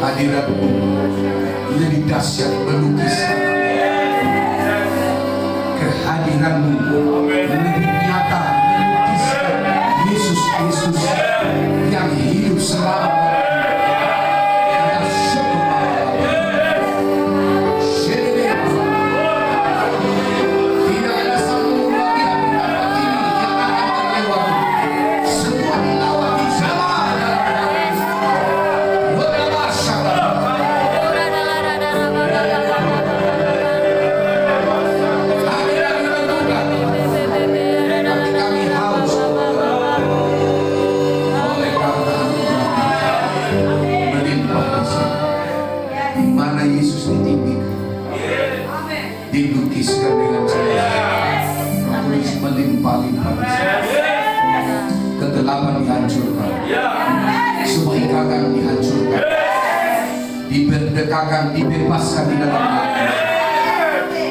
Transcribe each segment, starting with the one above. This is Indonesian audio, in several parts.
Hadiratmu lebih dahsyat melukis, kehadiranmu lebih nyata melukiskan Yesus Kristus yang hidup selama. Dilukiskan dengan tulis melimpah-limpah, kegelapan dihancurkan, semua ikatan dihancurkan, diberdekakan, dibebaskan di dalamnya.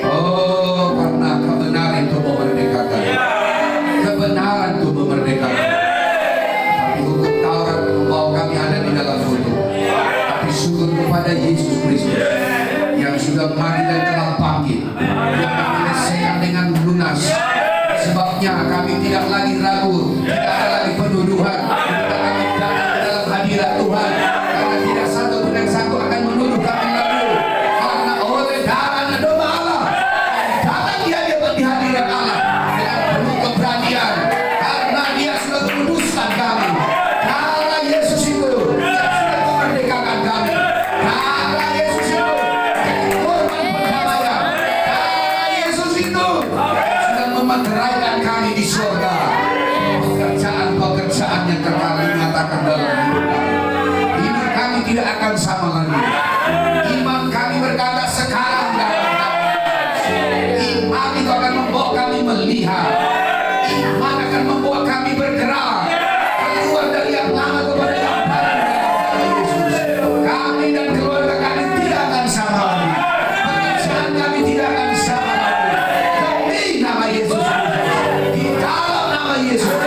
Oh, karena kebenaran itu memerdekakan, kebenaran itu memerdekakan. Tapi hukum Taurat membawa kami ada di dalam foto. Tapi syukur kepada Yesus Kristus yang sudah mati dan telah bangkit, yang menyelesaikan dengan lunas. Sebabnya kami tidak lagi ragu, tidak ada lagi penuduhan. Kita kami datang ke dalam hadirat Tuhan, karena tidak satu pun yang satu akan menuduh kami lagi. Karena oleh darah domba Allah, datang dia di hadirat Allah dengan penuh keberanian, karena dia sudah menguduskan kami. Karena Yesus itu yang sudah memerdekakan kami. Karena Yesus itu memeraikan kami di surga. Pekerjaan-pekerjaan yang kami nyatakan dalam hidup kami. Hidup kami tidak akan sama lagi. Iman kami berkata sekarang iman itu akan membawa kami melihat. Iman akan membawa kami bergerak keluar dari yang lama kepada yang baru. Kami dan keluarga kami tidak akan sama lagi. Pekerjaan kami tidak akan sama lagi. Demi nama Yesus, di dalam nama Yesus,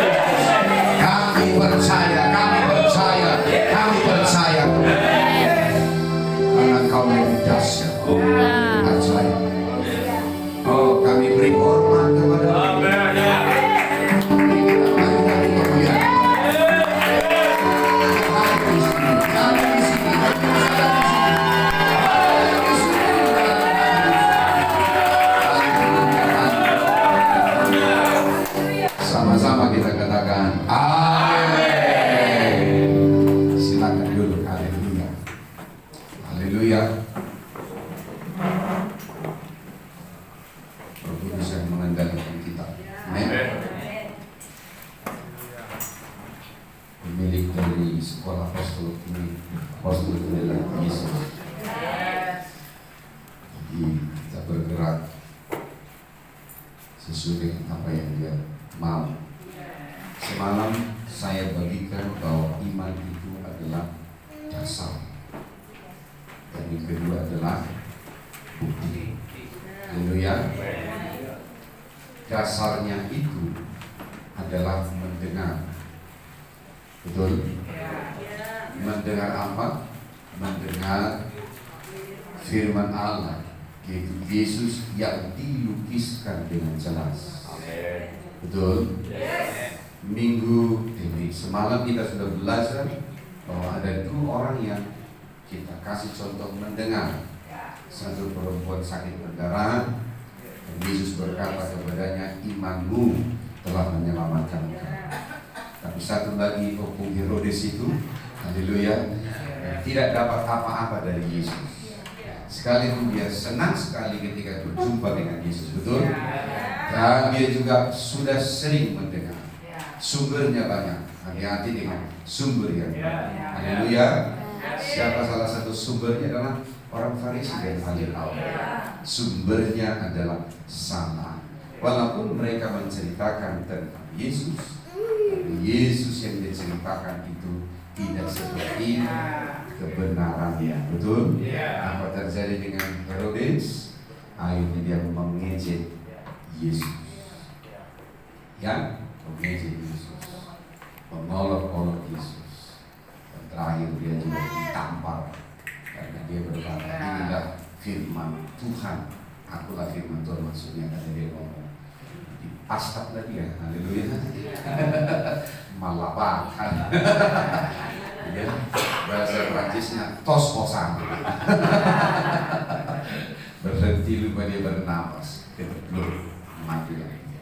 kami percaya, karena Kau lebih dahsyat, ajaib. Oh, kami beri hormat kepada sama-sama kita katakan amin. Silakan duduk. Haleluya, haleluya. Roh Kudus yang mengendalikan kita. Amin. Pemilik dari sekolah apostol ini, apostol adalah Yesus. Jadi kita bergerak sesuai dengan apa yang Dia mau. Semalam saya bagikan bahwa iman itu adalah dasar, dan yang kedua adalah bukti. Haleluya. Dasarnya itu adalah mendengar. Betul? Mendengar apa? Mendengar firman Allah, yaitu Yesus yang dilukiskan dengan jelas. Betul? Minggu ini, semalam kita sudah belajar bahwa ada dua orang yang kita kasih contoh mendengar. Satu perempuan sakit perdarahan, dan Yesus berkata kepadanya, imanmu telah menyelamatkan engkau. Tapi satu lagi, opung Herodes itu, haleluya, tidak dapat apa-apa dari Yesus. Sekalipun dia senang sekali ketika berjumpa dengan Yesus, betul? Dan dia juga sudah sering mendengar. Sumbernya banyak. Hati-hati dengan sumber yang banyak. Haleluya. Siapa salah satu sumbernya adalah orang Farisi dan ahli Taurat. Sumbernya adalah sama. Walaupun mereka menceritakan tentang Yesus, tapi Yesus yang diceritakan itu tidak seperti kebenarannya. Betul? Apa terjadi dengan Herodes? Akhirnya dia mengejek Yesus. Ya, mengejek Yesus, mengolok-olok Yesus. Dan terakhir dia juga ditampar karena dia berkata, inilah firman Tuhan. Akulah firman Tuhan, maksudnya karena dia ngomong. Dipastak lagi ya, haleluya. Malapakan. Ya, bahasa Prancisnya tos-tosan. Berhenti lupa dia bernapas, kebetulan mati lagi.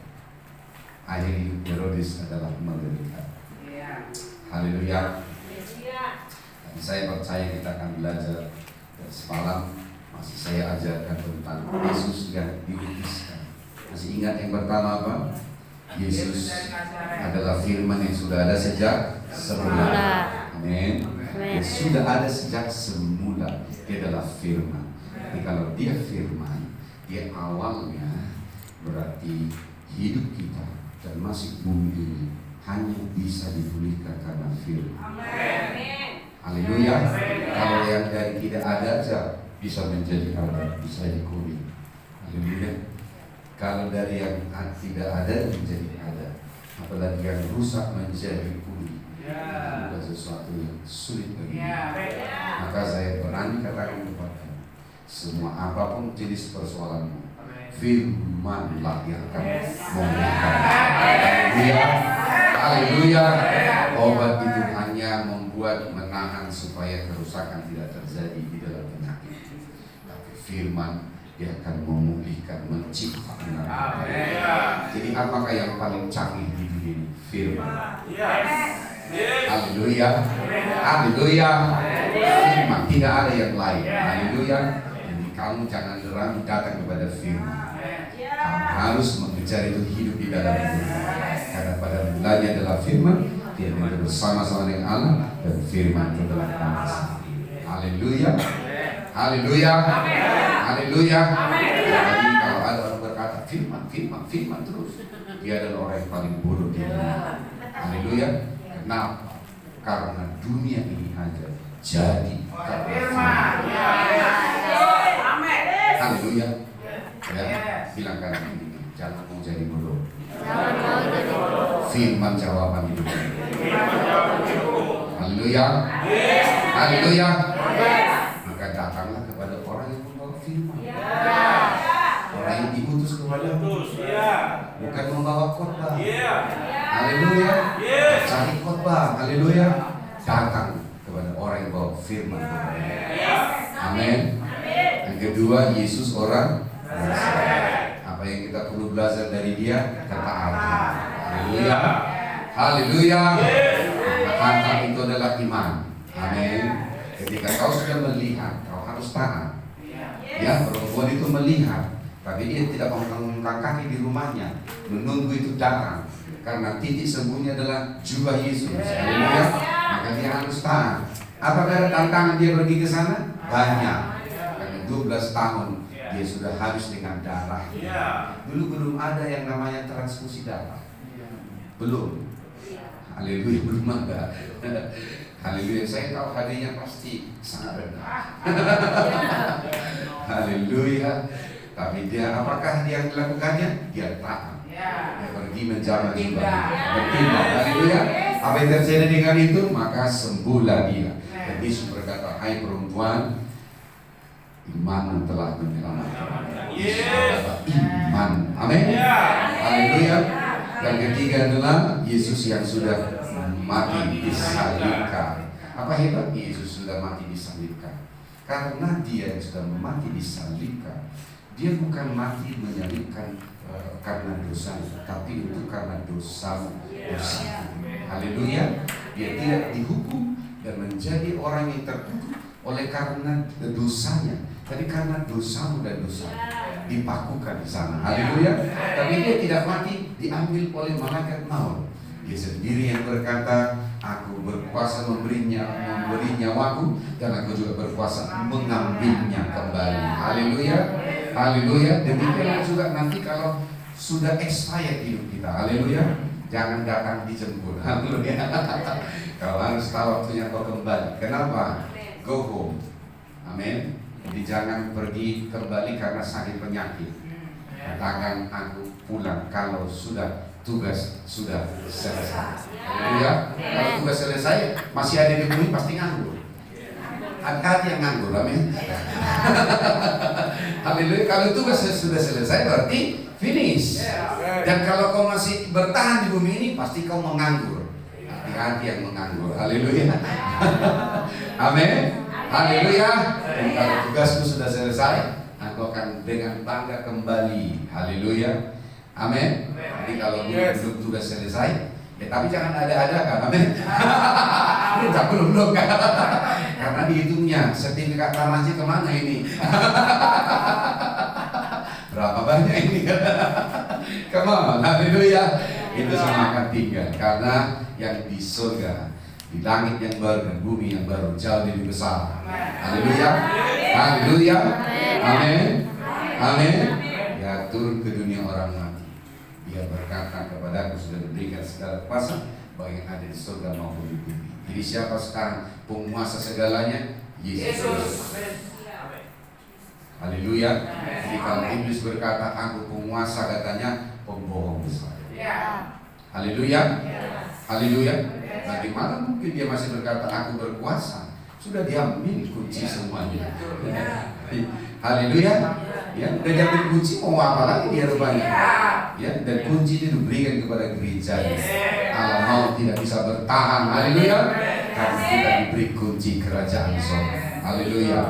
Akhir hidup Herodes adalah mengerikan. Haleluya. Dan saya percaya kita akan belajar. Dan semalam masih saya ajarkan tentang Yesus yang dilukiskan. Masih ingat yang pertama apa? Yesus adalah firman yang sudah ada sejak semula. Amin. Dia sudah ada sejak semula. Dia adalah firman. Jadi kalau dia firman, dia awalnya berarti hidup kita dan masih bumi ini hanya bisa dipulihkan karena firman. Haleluya. Kalau yang dari tidak ada saja bisa menjadi ada, bisa dikuri. Haleluya. Kalau dari yang tidak ada menjadi ada, apalagi yang rusak menjadi pulih, itu bukan sesuatu yang sulit bagi kita. Maka saya berani katakan kepada semua apapun jenis persoalanmu, firmanlah yang akan memulihkan. Haleluya, haleluya. Obat itu hanya membuat menahan supaya kerusakan tidak terjadi di dalam penyakit. Tapi firman dia akan memulihkan, menciptakan. Jadi apakah yang paling canggih di dunia ini? Firman. Haleluya. Haleluya. Firman, tidak ada yang lain. Haleluya. Jadi kamu jangan ragu datang kepada firman. Kamu harus mengejar itu hidup di dalam itu. Karena pada mulanya adalah firman, dia bersama-sama dengan Allah, dan firman itu adalah kuasa. Haleluya. Haleluya. Haleluya. Jadi kalau ada orang berkata firman terus, dia adalah orang yang paling bodoh di dunia. Haleluya. Kenapa? Karena dunia ini aja jadi karena firman. Haleluya. Ya, bilangkan ini, jangan mau jadi bodoh. Firman jawaban hidup. Haleluya. Haleluya. Maka datanglah kepada orang yang membawa firman. Orang yang diutus kepada bukan membawa khotbah. Haleluya. Cari khotbah. Haleluya. Datang kepada orang yang membawa firman. Amin. Yang kedua, Yesus orang Nazaret. Apa yang kita perlu belajar dari dia? Ketaatan. Haleluya. Haleluya. Ketaatan itu adalah iman. Amin. Ketika kau sudah melihat, kau harus tahan. Ya, perempuan itu melihat, tapi dia tidak mengangkat kaki di rumahnya, menunggu itu datang. Karena titik sembuhnya adalah jubah Yesus. Haleluya. Maka dia harus tahan. Apakah ada tantangan dia pergi ke sana? Banyak. Karena 12 tahun dia sudah habis dengan darah. Dulu belum ada yang namanya transfusi darah. Belum. Haleluya, belum ada. Haleluya, saya tahu hadiahnya pasti sangat rendah. Haleluya. Tapi dia, apakah dia melakukannya? Dia tahan. Dia pergi menjamah jubah. Bertindak. Haleluya. Apa yang terjadi dengan itu? Maka sembuhlah dia. Dan Yesus berkata, hai perempuan, iman telah menyelamatkan. Iman. Amin. Haleluya. Dan ketiga adalah Yesus yang sudah mati disalibkan. Apa hebat? Yesus sudah mati disalibkan. Karena dia yang sudah mati disalibkan, dia bukan mati menyalibkan karena dosa, tapi itu karena dosa. Haleluya. Dia tidak dihukum dan menjadi orang yang terkutuk oleh karena dosanya, tapi karena dosamu dan dosa. dipakukan di sana. Haleluya. Tapi dia tidak mati, diambil oleh malaikat maut. Dia sendiri yang berkata, aku berkuasa memberi nyawaku, dan aku juga berkuasa mengambilnya kembali. Haleluya. Haleluya. Demikianlah juga nanti kalau sudah expired hidup kita. Haleluya. Jangan datang dijemput. Haleluya. Kalau harus tahu waktunya kau kembali. Kenapa? Go home. Amin. Jadi jangan pergi kembali karena sakit penyakit. Katakan aku pulang kalau sudah tugas sudah selesai. Haleluya. Kalau tugas selesai masih ada di bumi pasti nganggur. Hati-hati yang nganggur. Amin. Haleluya. Kalau tugas sudah selesai berarti finish. Dan kalau kau masih bertahan di bumi ini pasti kau menganggur. Hati-hati yang menganggur. Haleluya. Amin. Haleluya. Dan kalau tugasku sudah selesai, aku akan dengan bangga kembali. Haleluya. Amin. Jadi kalau belum tugas selesai, ya tapi jangan ada-ada kan. Amin. belum kan. Karena dihitungnya sertifikat tanahnya kemana ini? Berapa banyak ini? Come on. Haleluya. Itu semua akan tinggal karena yang di surga, di langit yang baru dan bumi yang baru jauh lebih besar. Haleluya. Haleluya. Amin. Amin. Ya, turun ke dunia orang mati. Dia berkata kepadaku sudah diberikan segala kuasa baik yang ada di surga maupun di bumi. Jadi siapa sekarang penguasa segalanya? Yesus. Haleluya. Jadi kalau iblis berkata aku penguasa, katanya pembohong besar. Haleluya. Haleluya. Bagaimana mungkin dia masih berkata aku berkuasa? Sudah diambil kunci semuanya. Haleluya. Ya, udah diambil kunci, mau apa lagi dia rupanya? Ya, dan kunci itu diberikan kepada gereja. Allah mau tidak bisa bertahan. Haleluya. Karena kita diberi kunci kerajaan surga. Haleluya.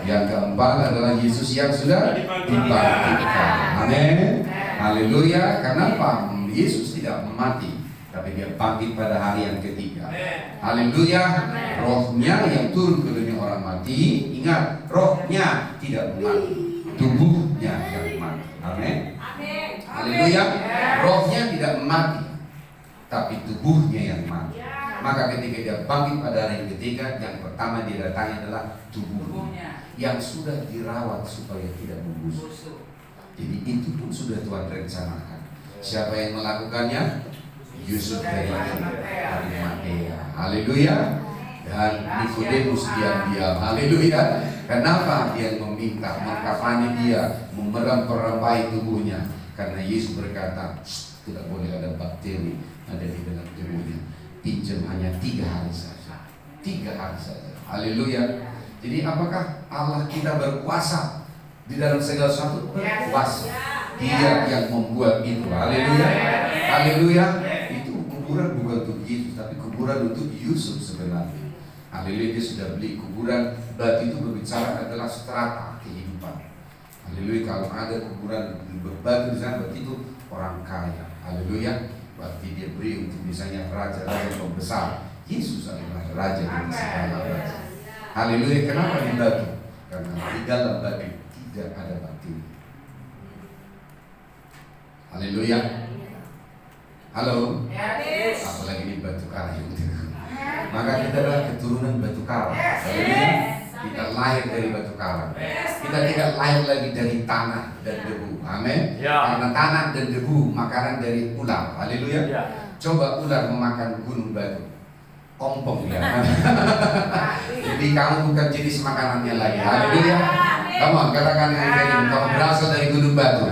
Yang keempat adalah Yesus yang sudah dibangkitkan. Amin. Haleluya. Kenapa? Yesus tidak mati, tapi dia bangkit pada hari yang ketiga. Haleluya. Rohnya yang turun ke dunia orang mati. Ingat, rohnya tidak mati, tubuhnya yang mati. Amin. Haleluya. Rohnya tidak mati, tapi tubuhnya yang mati. Maka ketika dia bangkit pada hari yang ketiga, yang pertama dia datangi adalah tubuhnya yang sudah dirawat supaya tidak membusuk. Jadi itu pun sudah Tuhan rencanakan. Siapa yang melakukannya? Yusuf dari Arimatea. Haleluya. Dan Nikodemus diam-diam. Haleluya. Kenapa dia meminta mengkafani dia, memeram-perampai tubuhnya? Karena Yesus berkata, tidak boleh ada bakteri ada di dalam tubuhnya. Pinjam hanya 3 hari saja. 3 hari saja. Haleluya. Jadi apakah Allah kita berkuasa di dalam segala sesuatu? Berkuasa. Dia yang membuat itu. Haleluya. Haleluya. Itu kuburan bukan untuk Yesus, tapi kuburan untuk Yusuf sebenarnya. Haleluya. Dia sudah beli kuburan. Batu itu berbicara adalah strata kehidupan. Haleluya. Kalau ada kuburan berbatu di sana, berarti itu orang kaya. Haleluya. Berarti dia beri untuk misalnya raja-raja pembesar. Yesus adalah raja dari segala raja. Haleluya. Kenapa di batu? Karena di dalam batu tidak ada bakteri. Haleluya. Halo. Apalagi di batu karang itu. Maka kita adalah keturunan batu karang. Haleluya. Kita lahir dari batu karang. Kita tidak lahir lagi dari tanah dan debu. Amin. Karena tanah dan debu makanan dari ular. Haleluya. Coba ular memakan gunung batu. Ompong ya. Jadi kamu bukan jenis makanannya lagi. Haleluya. Kamu katakan yang kayak ini, kamu berasal dari gunung batu.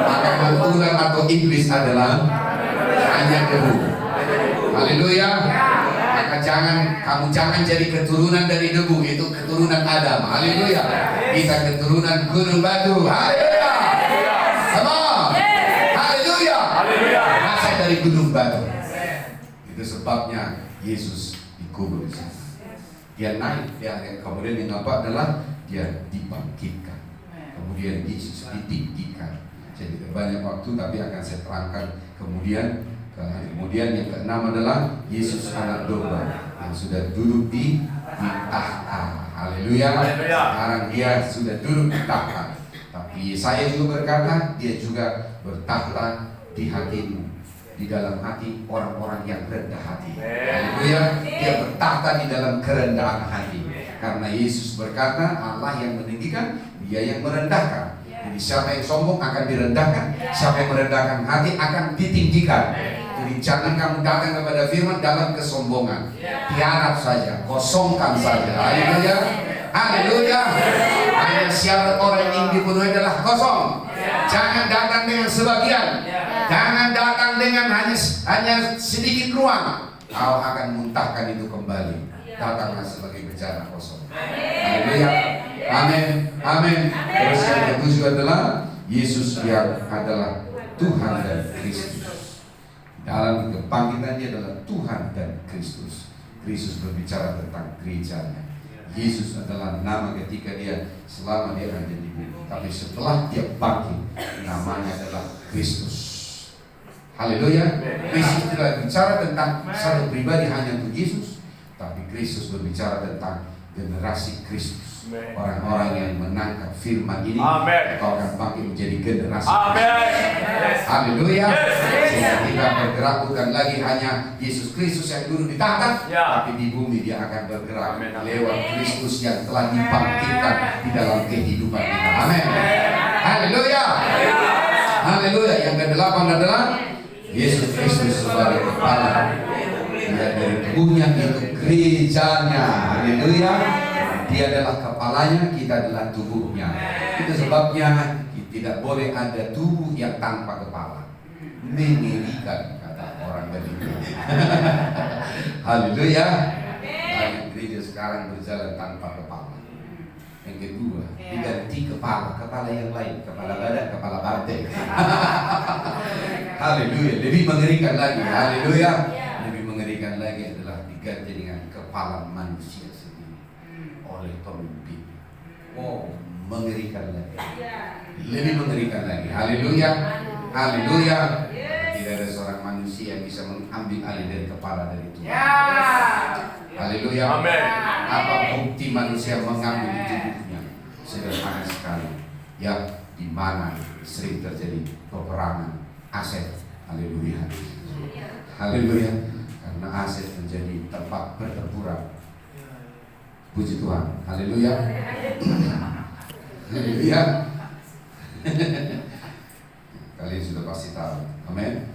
Maka kebetulan atau iblis adalah hanya debu. Haleluya. Maka kamu jangan jadi keturunan dari debu, itu keturunan Adam. Haleluya. Kita keturunan gunung batu. Haleluya. Come on. Haleluya. Masa dari gunung batu. Itu sebabnya Yesus dikubur. Dia naik, kemudian yang nampak adalah dia dibangkitkan. Kemudian Yesus ditinggikan. Jadi banyak waktu tapi akan saya terangkan kemudian. Kemudian yang keenam adalah Yesus anak domba yang sudah duduk di tahta. Haleluya. Sekarang dia sudah duduk di tahta. Tapi Yesaya juga berkata, dia juga bertahta di hatimu, di dalam hati orang-orang yang rendah hati. Haleluya. Dia bertahta di dalam kerendahan hati. Karena Yesus berkata, Allah yang meninggikan, dia yang merendahkan. Jadi siapa yang sombong akan direndahkan, siapa yang merendahkan hati akan ditinggikan. Jadi jangan kamu datang kepada firman dalam kesombongan. Tiarap saja, kosongkan saja. Haleluya. Haleluya. Hanya syarat orang yang dipenuhi adalah kosong. Jangan datang dengan sebagian. Jangan datang dengan hanya sedikit ruang. Kau akan muntahkan itu kembali. Datanglah sebagai bejana kosong. Haleluya. Amin. Amin. Terus yang ketujuh adalah Yesus yang adalah Tuhan dan Kristus. Dalam kebangkitan dia adalah Tuhan dan Kristus. Kristus berbicara tentang gerejanya. Yesus adalah nama ketika dia selama dia ada di bumi. Tapi setelah dia bangkit, namanya adalah Kristus. Haleluya. Kristus tidak bicara tentang satu pribadi hanya untuk Yesus, tapi Kristus berbicara tentang generasi Kristus. Orang-orang yang menangkap firman ini, kau akan bangkit menjadi generasi Kristus. Haleluya. Sehingga kita bergerak bukan lagi hanya Yesus Kristus yang dulu ditangkap, tapi di bumi dia akan bergerak lewat Kristus yang telah dibangkitkan di dalam kehidupan kita. Amin. Haleluya. Haleluya. Yang ke-8 adalah Yesus Kristus sebagai kepala. Dia dari tubuhnya itu gerejanya. Haleluya. Dia adalah kepalanya, kita adalah tubuhnya. Itu sebabnya tidak boleh ada tubuh yang tanpa kepala. Mengerikan kata orang begitu. Haleluya. Banyak gereja sekarang berjalan tanpa kepala. Yang kedua, diganti kepala yang lain, kepala badan, kepala partai. Haleluya. Lebih mengerikan lagi. Haleluya. Lebih mengerikan lagi adalah diganti dengan kepala manusia oleh pemimpin. Oh, mengerikan lagi. Lebih mengerikan lagi. Haleluya. Haleluya. Tidak ada seorang manusia yang bisa mengambil alih dari kepala dari Tuhan. Haleluya. Amin. Apa bukti manusia mengambil di tubuhnya? Sederhana sekali. Ya, di mana sering terjadi peperangan aset. Haleluya. Haleluya. Karena aset menjadi tempat pertempuran. Puji Tuhan. Haleluya. Haleluya. Kalian sudah pasti tahu. Amin.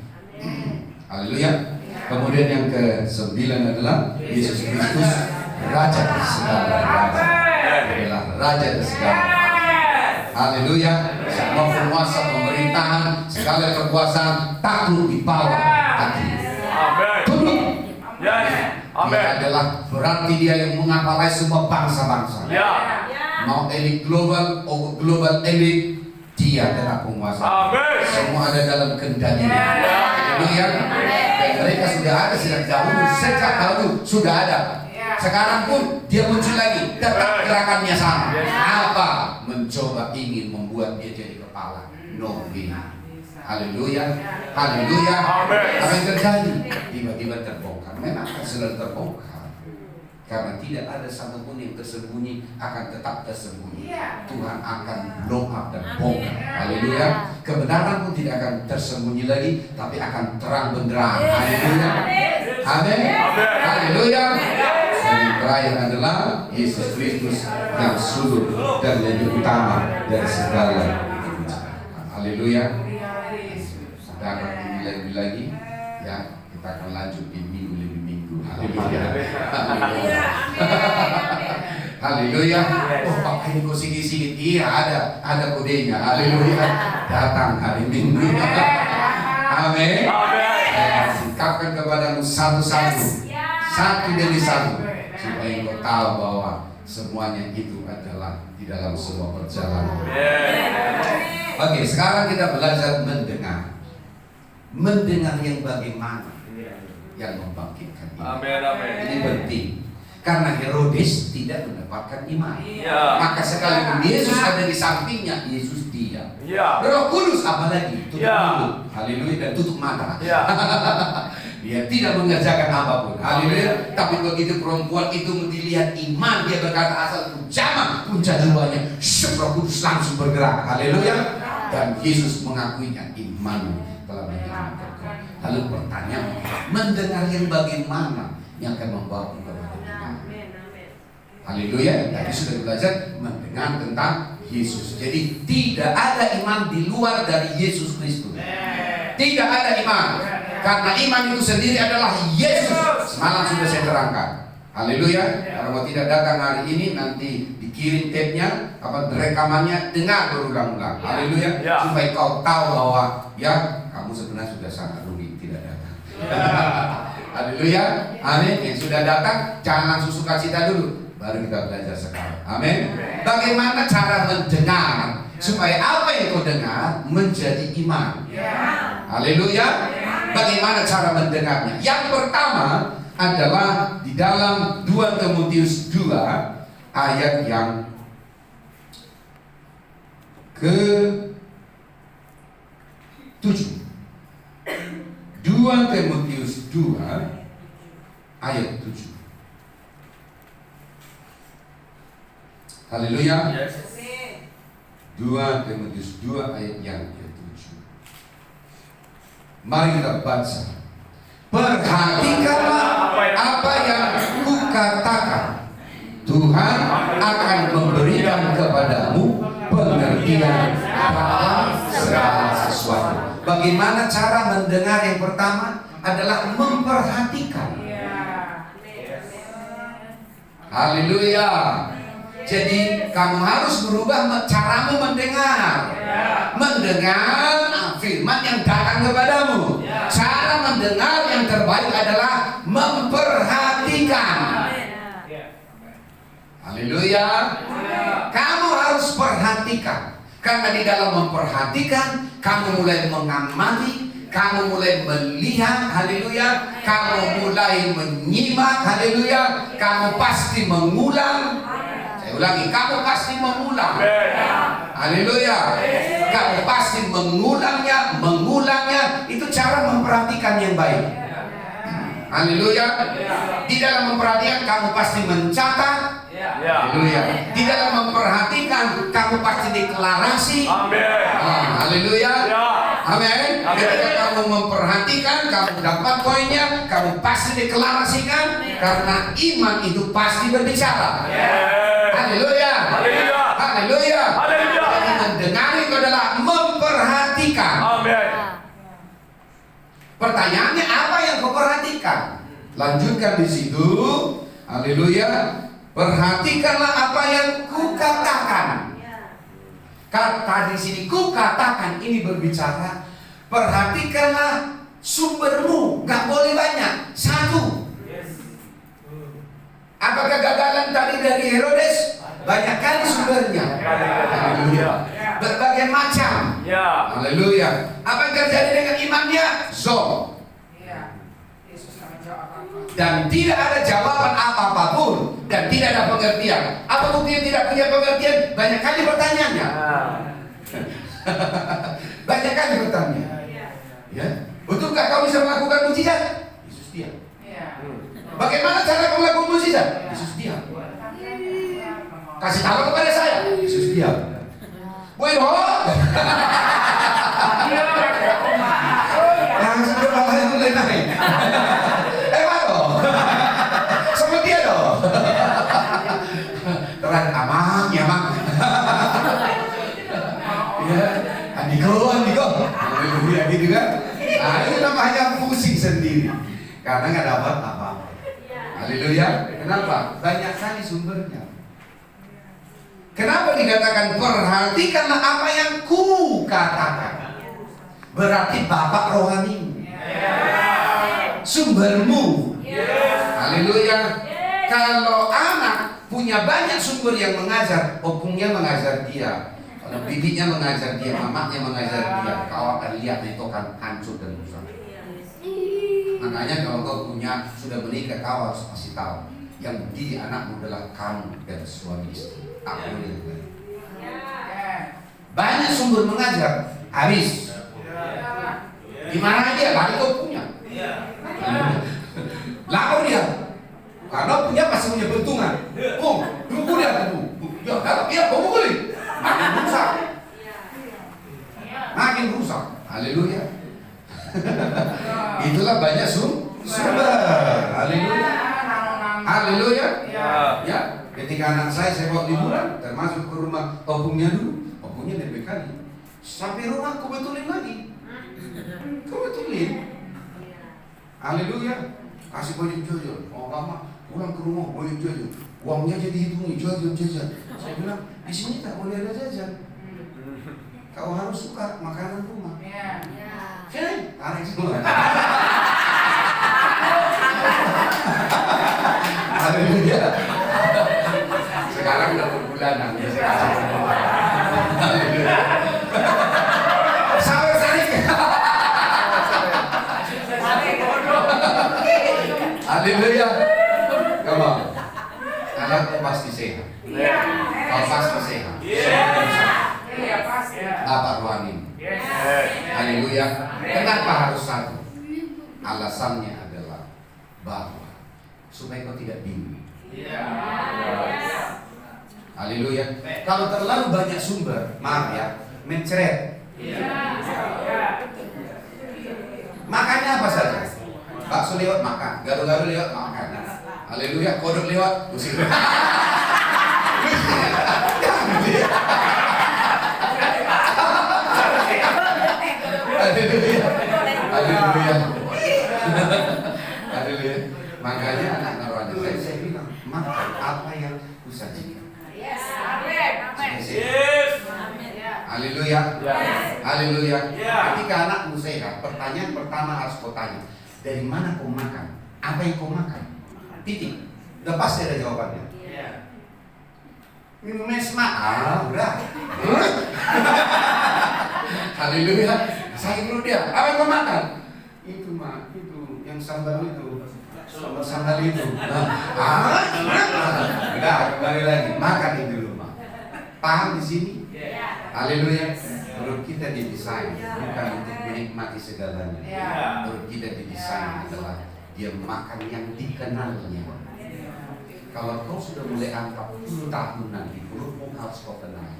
Haleluya. Kemudian yang ke-9 adalah Yesus Kristus Raja segala raja. Adalah Raja segala raja. Haleluya. Semua penguasa pemerintahan, segala kekuasaan takluk di bawah kaki. Tunduk. Dia adalah berarti dia yang mengapalai semua bangsa-bangsa. Mau elit global atau global elit, dia adalah penguasa. Semua ada dalam kendalinya. Haleluya. Dan mereka sudah ada sejak dahulu sudah ada. Sekarang pun dia muncul lagi, tetap gerakannya sama. Apa? Mencoba ingin membuat dia jadi kepala. No way. Haleluya. Haleluya. Apa yang terjadi? Tiba-tiba terbongkar. Memang akan selalu terbongkar. Karena tidak ada satupun yang tersembunyi akan tetap tersembunyi. Tuhan akan blow up dan bongkar. Haleluya. Kebenaran pun tidak akan tersembunyi lagi, tapi akan terang benderang. Haleluya. Amin. Haleluya. Dan yang terakhir adalah Yesus Kristus yang sulur dan lebih utama dari segala. Haleluya. Dapat lebih lagi, ya kita akan lanjut di minggu demi minggu. Haleluya. Haleluya. Oh, pakai ini kok sikit-sikit. Iya, ada kodenya. Haleluya. Datang hari Minggu. Amin. Saya singkapkan kepadamu satu-satu, satu demi satu, supaya engkau tahu bahwa semuanya itu adalah di dalam sebuah perjalanan. Oke, sekarang kita belajar mendengar. Mendengar yang bagaimana yang membangkitkan iman. Ini penting. Karena Herodes tidak mendapatkan iman. Maka sekalipun Yesus ada di sampingnya, Yesus diam. dia. Ya. Roh Kudus apalagi tutup Ya. mulut, haleluya, dan tutup mata. Ya. Dia tidak mengerjakan apapun, haleluya. Tapi begitu perempuan itu dilihat iman, dia berkata asal jama punca jiwanya, Roh Kudus langsung bergerak, haleluya. Dan Yesus mengakuinya, iman telah menyelamatkan. Lalu pertanyaan, mendengar yang bagaimana yang akan membawa kepada iman? Haleluya. Tadi sudah belajar mendengar tentang Yesus. Jadi tidak ada iman di luar dari Yesus Kristus. Tidak ada iman. Karena iman itu sendiri adalah Yesus. Semalam sudah saya terangkan. Haleluya. Kalau tidak datang hari ini, nanti dikirim tape-nya, rekamannya, dengar berulang-ulang. Haleluya. Supaya kau tahu bahwa ya kamu sebenarnya sudah sangat rugi tidak datang. Haleluya. Amin. Yang sudah datang jangan langsung sukacita dulu, baru kita belajar sekarang. Amin. Bagaimana cara mendengar supaya apa yang kau dengar menjadi iman? Haleluya. Bagaimana cara mendengarnya? Yang pertama adalah di dalam 2 Timotius 2 ayat yang ke-7. 2 Timotius 2 ayat 7. Haleluya. 2 Timotius 2 ayat yang ke-7. Mari kita baca. Perhatikanlah apa yang kukatakan. Tuhan akan memberikan kepadamu pengertian akan segala sesuatu. Bagaimana cara mendengar? Yang pertama adalah memperhatikan. Haleluya. Jadi kamu harus berubah caramu mendengar. Mendengar firman yang datang kepadamu. Cara mendengar yang terbaik adalah memperhatikan. Haleluya. Kamu harus perhatikan. Karena di dalam memperhatikan, kamu mulai mengamati, kamu mulai melihat, haleluya. Kamu mulai menyimak, haleluya. Kamu pasti mengulang. Saya ulangi, kamu pasti mengulang. Haleluya. Kamu pasti mengulangnya. Itu cara memperhatikan yang baik. Haleluya. Di dalam memperhatikan, kamu pasti mencatat. Haleluya. Di dalam memperhatikan, kamu pasti deklarasi. Haleluya. Amin. Ketika kamu memperhatikan, kamu dapat poinnya, kamu pasti deklarasikan. Karena iman itu pasti berbicara. Haleluya. Haleluya. Jadi mendengar itu adalah memperhatikan. Pertanyaannya, apa yang kau perhatikan? Lanjutkan di situ. Haleluya. Perhatikanlah apa yang kukatakan. Kata di sini kukatakan, ini berbicara. Perhatikanlah sumbermu, gak boleh banyak, satu. Apakah kegagalan tadi dari Herodes? Banyak kali sumbernya. Haleluya. Berbagai macam. Haleluya. Apa yang terjadi dengan imannya? Zon. Dan tidak ada jawaban apapun, dan tidak ada pengertian. Apa buktinya tidak punya pengertian? Banyak kali bertanya. Banyak kali bertanya. Ya, betulkah kau bisa melakukan mujizat? Yesus diam. Bagaimana cara kau melakukan mujizat? Yesus diam. Kasih tahu kepada saya. Yesus diam. Bueno. Langsung kepala itu naik. Sama dia dong. Terang amang ya mak. Ya, Andiko. Haleluya gitu kan. Nah, itu namanya pusing sendiri. Karena nggak dapat apa-apa. Haleluya. Kenapa? Banyak kali sumbernya. Kenapa dikatakan perhatikanlah apa yang ku katakan? Berarti Bapak rohani, sumbermu. Haleluya. Kalau anak punya banyak sumber yang mengajar, opungnya mengajar dia, kalau bibinya mengajar dia, mamanya mengajar dia, kau akan lihat itu akan hancur dan rusak. Makanya kalau kau punya sudah menikah, kau harus kasih tahu yang mendidik anakmu adalah kamu dan suami istri. Tak boleh. Banyak sumber mengajar, habis. Di mana dia? Lari kau punya. Lapor dia. Karena punya pasti punya bentungan. Tunggu dia. Ya, kalau dia kau boleh. Makin rusak. Makin rusak. Haleluya. Itulah banyak sumber. Haleluya. Haleluya. Ya, ketika anak saya bawa liburan, termasuk ke rumah opungnya dulu. Opungnya lebih kali. Sampai rumah kau betulin lagi. Kau betulin. Haleluya. Kasih banyak jajan. Oh lama pulang ke rumah banyak jajan. Uangnya jadi hitungi jajan. Saya bilang di sini tak boleh ada jajan. Kau harus suka makanan rumah. Sini tarik semua. Haleluya. Sekarang udah berbulanan. Haleluya. Haleluya. Come on. Anakku pasti sehat. Kau pasti sehat. Dapat rohani. Haleluya. Kenapa harus satu? Alasannya adalah bahwa supaya kau tidak bingung. Haleluya. Kalau terlalu banyak sumber, maaf ya, mencret. Makannya apa saja? Bakso lewat makan, gado-gado lewat makan. Haleluya, kodok lewat usir. Haleluya. Haleluya. Haleluya. Makanya anak naruhannya saya bilang, makan apa yang kusajikan. Haleluya. Haleluya. Ketika anakmu sehat, pertanyaan pertama harus kau tanya, dari mana kau makan? Apa yang kau makan? Titik. Udah pasti ada jawabannya. Minum mesma. Udah. Haleluya. Saya dulu dia. Apa yang kau makan? Itu mah, itu yang sambal itu. Sambal itu. Udah, kembali lagi. Makan itu dulu, mah. Paham di sini? Haleluya. Perut kita didesain bukan untuk menikmati segalanya. Perut kita didesain adalah dia makan yang dikenalnya. Kalau kau sudah mulai 40 tahun nanti, perutmu harus kau kenal.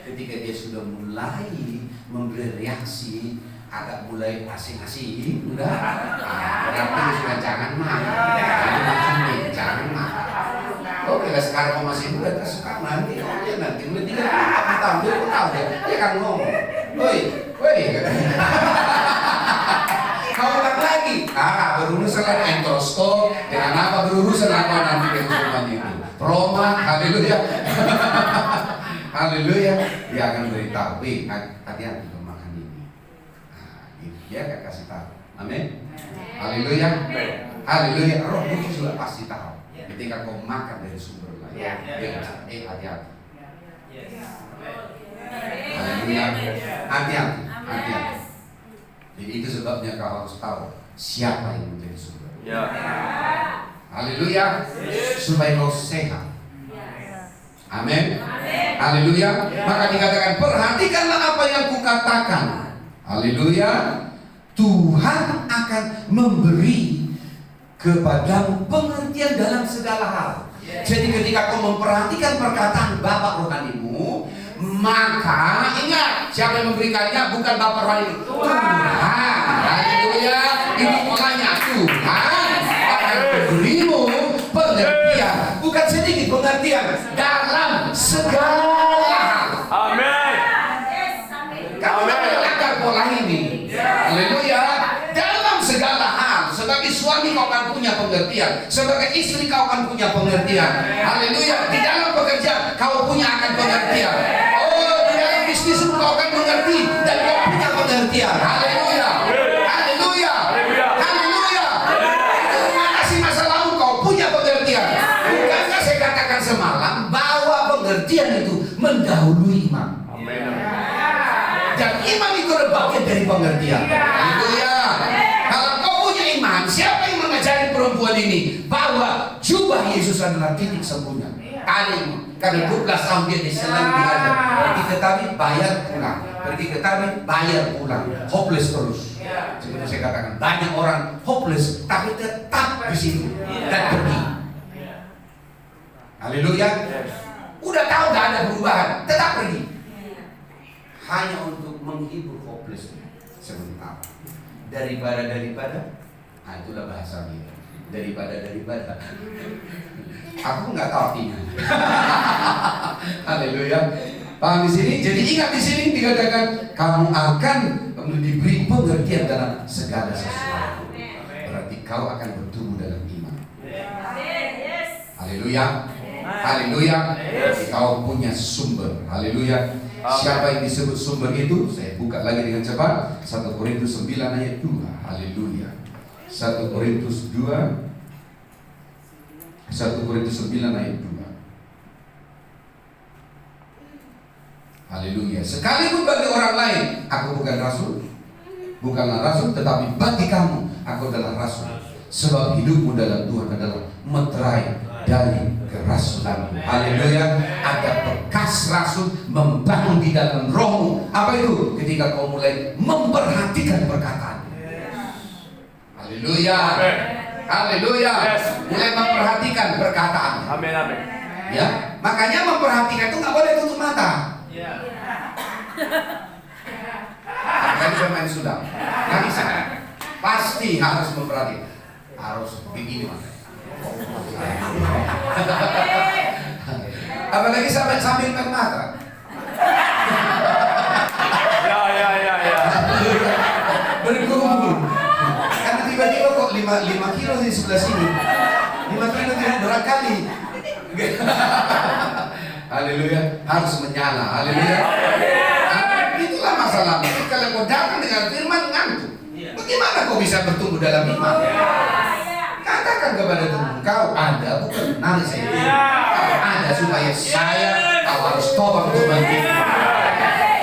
Ketika dia sudah mulai memberi reaksi, agak mulai asing-asing, udah. Berarti sudah jangan makan. Jangan makan. Oke, sekarang kau masih muda, tersuka nanti mulai 30 tahun, dia tahu dia kan ngomong, woi, kau ulang lagi, berurusan dengan entroskop, dengan apa berurusan apa nanti kehidupan itu, Roma, haleluya, haleluya, dia akan beritahu, hati-hati kau makan ini, dia akan kasih tahu, amin, haleluya, haleluya, Roh Kudus sudah pasti tahu. Ketika kau makan dari sumber lain, dia hati-hati. Haleluya. Hati-hati. Jadi itu sebabnya kau harus tahu siapa yang menjadi sumber. Haleluya. Supaya kau sehat. Amin. Haleluya. Maka dikatakan, perhatikanlah apa yang kukatakan. Haleluya. Tuhan akan memberi kepadamu pengertian dalam segala hal. Jadi ketika kau memperhatikan perkataan Bapak rohanimu, maka ingat siapa yang memberikannya, bukan Bapak rohani, Tuhan. Haleluya. Ibu makanya Tuhan akan memberimu pengertian, bukan sedikit pengertian dalam segala hal. Amin. Kamu melanggar pola ini. Haleluya. Dalam segala hal. Sebagai suami kau akan punya pengertian, sebagai istri kau akan punya pengertian. Haleluya. Di dalam pekerjaan kau punya akan pengertian. Oh, di dalam bisnis kau akan mengerti dan kau punya pengertian. Haleluya. Haleluya. Haleluya. Itu mengatasi masa lalu kau punya pengertian. Bukankah saya katakan semalam bahwa pengertian itu mendahului iman. Dan iman itu adalah bagian dari pengertian. Haleluya. Siapa yang mengajari perempuan ini bahwa jubah Yesus adalah titik sempurna? Taling. Karena 12 tahun dia diselang di aja. Pergi ke Tabi, bayar pulang. Pergi ke Tabi, bayar pulang. Hopeless terus. Seperti saya katakan, banyak orang hopeless tapi tetap di situ dan pergi. Haleluya. Udah tahu gak ada perubahan, tetap pergi. Hanya untuk menghibur hopeless sebentar. Daripada, nah itulah bahasa dia. Daripada. Aku nggak tahu artinya. Haleluya. Paham di sini? Jadi ingat di sini dikatakan kamu akan diberi pengertian dalam segala sesuatu. Berarti kau akan bertumbuh dalam iman. Haleluya. Haleluya. Kau punya sumber. Haleluya. Siapa yang disebut sumber itu? Saya buka lagi dengan cepat. 1 Korintus 9 ayat 2. Haleluya. 1 Korintus 2. 1 Korintus 9 ayat 2. Haleluya. Sekalipun bagi orang lain aku bukan rasul, bukanlah rasul, tetapi bagi kamu aku adalah rasul. Sebab hidupmu dalam Tuhan adalah meterai dari kerasulanmu. Haleluya. Ada bekas rasul membangun di dalam rohmu. Apa itu? Ketika kau mulai memperhatikan perkataan. Haleluya. Haleluya. Mulai memperhatikan perkataan. Amin, amin. Ya, makanya memperhatikan itu nggak boleh tutup mata. Tadi bermain sudah. Nggak bisa. Pasti harus memperhatikan. Harus begini mas. Apalagi sambil main mata. Ya. Bergumul. Karena tiba-tiba kok 5 kilo di sebelah sini. 5 kilo tidak berkali. Haleluya. Harus menyala. Haleluya. Itulah masalahnya. Kalau kau datang dengan firman ngantuk, bagaimana kau bisa bertumbuh dalam iman? Katakan kepada tubuh kau ada bukan nanti saya. Kau ada supaya kau harus tobat untuk bangkit.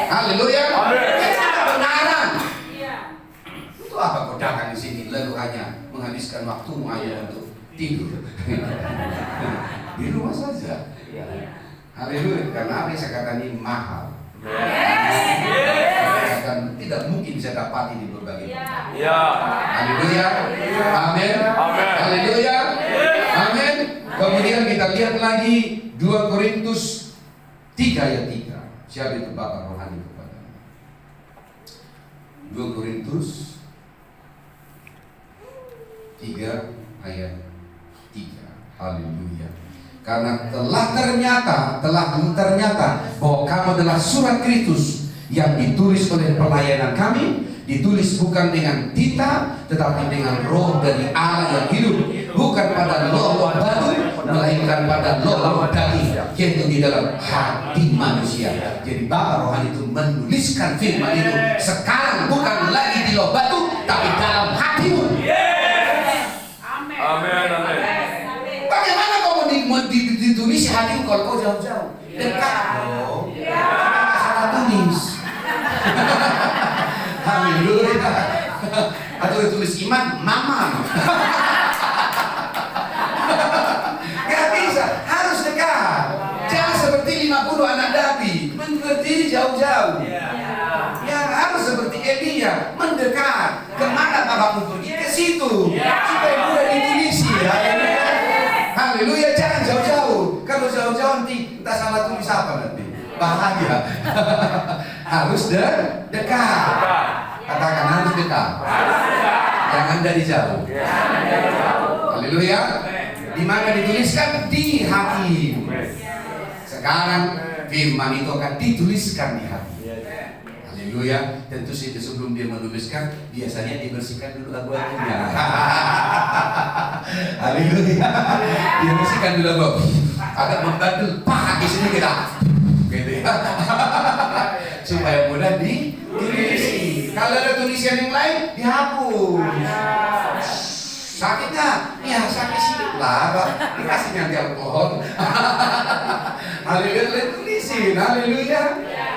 Haleluya. Itu kebenaran. Itu apa kau datang di sini lalu hanya menghabiskan waktumu hanya untuk tidur di rumah saja. Haleluya. Karena apa yang saya katakan ini mahal. Dan tidak mungkin bisa dapati di berbagai tempat. Haleluya. Amin. Haleluya. Amin. Kemudian kita lihat lagi 2 Korintus 3 ayat 3. Siapa itu Bapak rohani kepada 2 Korintus 3 ayat 3. Haleluya. Karena telah ternyata bahwa kamu adalah surat Kristus yang ditulis oleh pelayanan kami, ditulis bukan dengan tinta tetapi dengan roh dari Allah yang hidup, bukan pada loh batu melainkan pada loh daging, yaitu di dalam hati manusia. Jadi Bapak rohani itu menuliskan firman itu sekarang bukan lagi di loh batu tapi dalam hatimu. Amin. Bagaimana kau ditulis hatimu kalau kau jauh-jauh? Dekat dong. Salah tulis. Haleluya. Atau ditulis iman, mama. Gak bisa, harus dekat. Jangan seperti 50 anak Dabi, berdiri jauh-jauh. Ya harus seperti Elia, mendekat. Kemana bapakmu pergi? Ke situ. Supaya mudah ditulisi. Haleluya, jangan jauh-jauh. Kalau jauh-jauh nanti entah salah tulis apa nanti. Bahaya. Harus dekat. Katakan harus dekat. Jangan dari jauh. Haleluya. Di mana dituliskan? Di hati. Sekarang firman itu akan dituliskan di hati. Haleluya. Tentu sih sebelum dia menuliskan, biasanya dibersihkan dulu lagu-lagunya. Haleluya. Dia bersihkan dulu lagu. Agak membantu pakai sini kita. Gitu ya. Supaya mudah ditulisi. Kalau ada tulisan yang lain, dihapus. Sakitnya, ya sakit sedikit lah, Pak. Dikasih nanti alkohol. Haleluya, tulisin. Haleluya.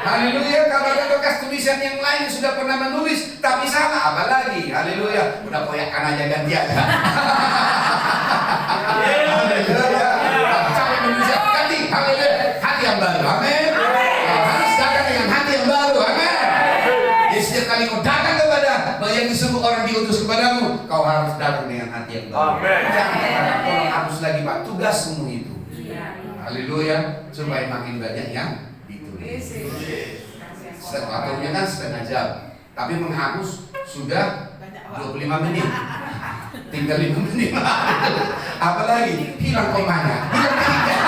Haleluya. Kalau ada bekas tulisan yang lain sudah pernah menulis tapi salah, apa lagi? Haleluya. Udah koyakkan aja ganti aja. Haleluya. Sampai menulis ganti. Haleluya. Hati yang baru. Amin. Harus datang dengan hati yang baru. Amin. Jadi setiap kali kau datang kepada yang disebut orang diutus kepadamu, kau harus datang dengan hati yang baru. Amin. Jangan katakan tolong hapus lagi Pak, tugasmu itu. Haleluya. Supaya makin banyak yang ditulis. Waktunya kan setengah jam, tapi menghapus sudah 25 menit. Tinggal 5 menit. Apalagi hilang komanya, hilang tiga.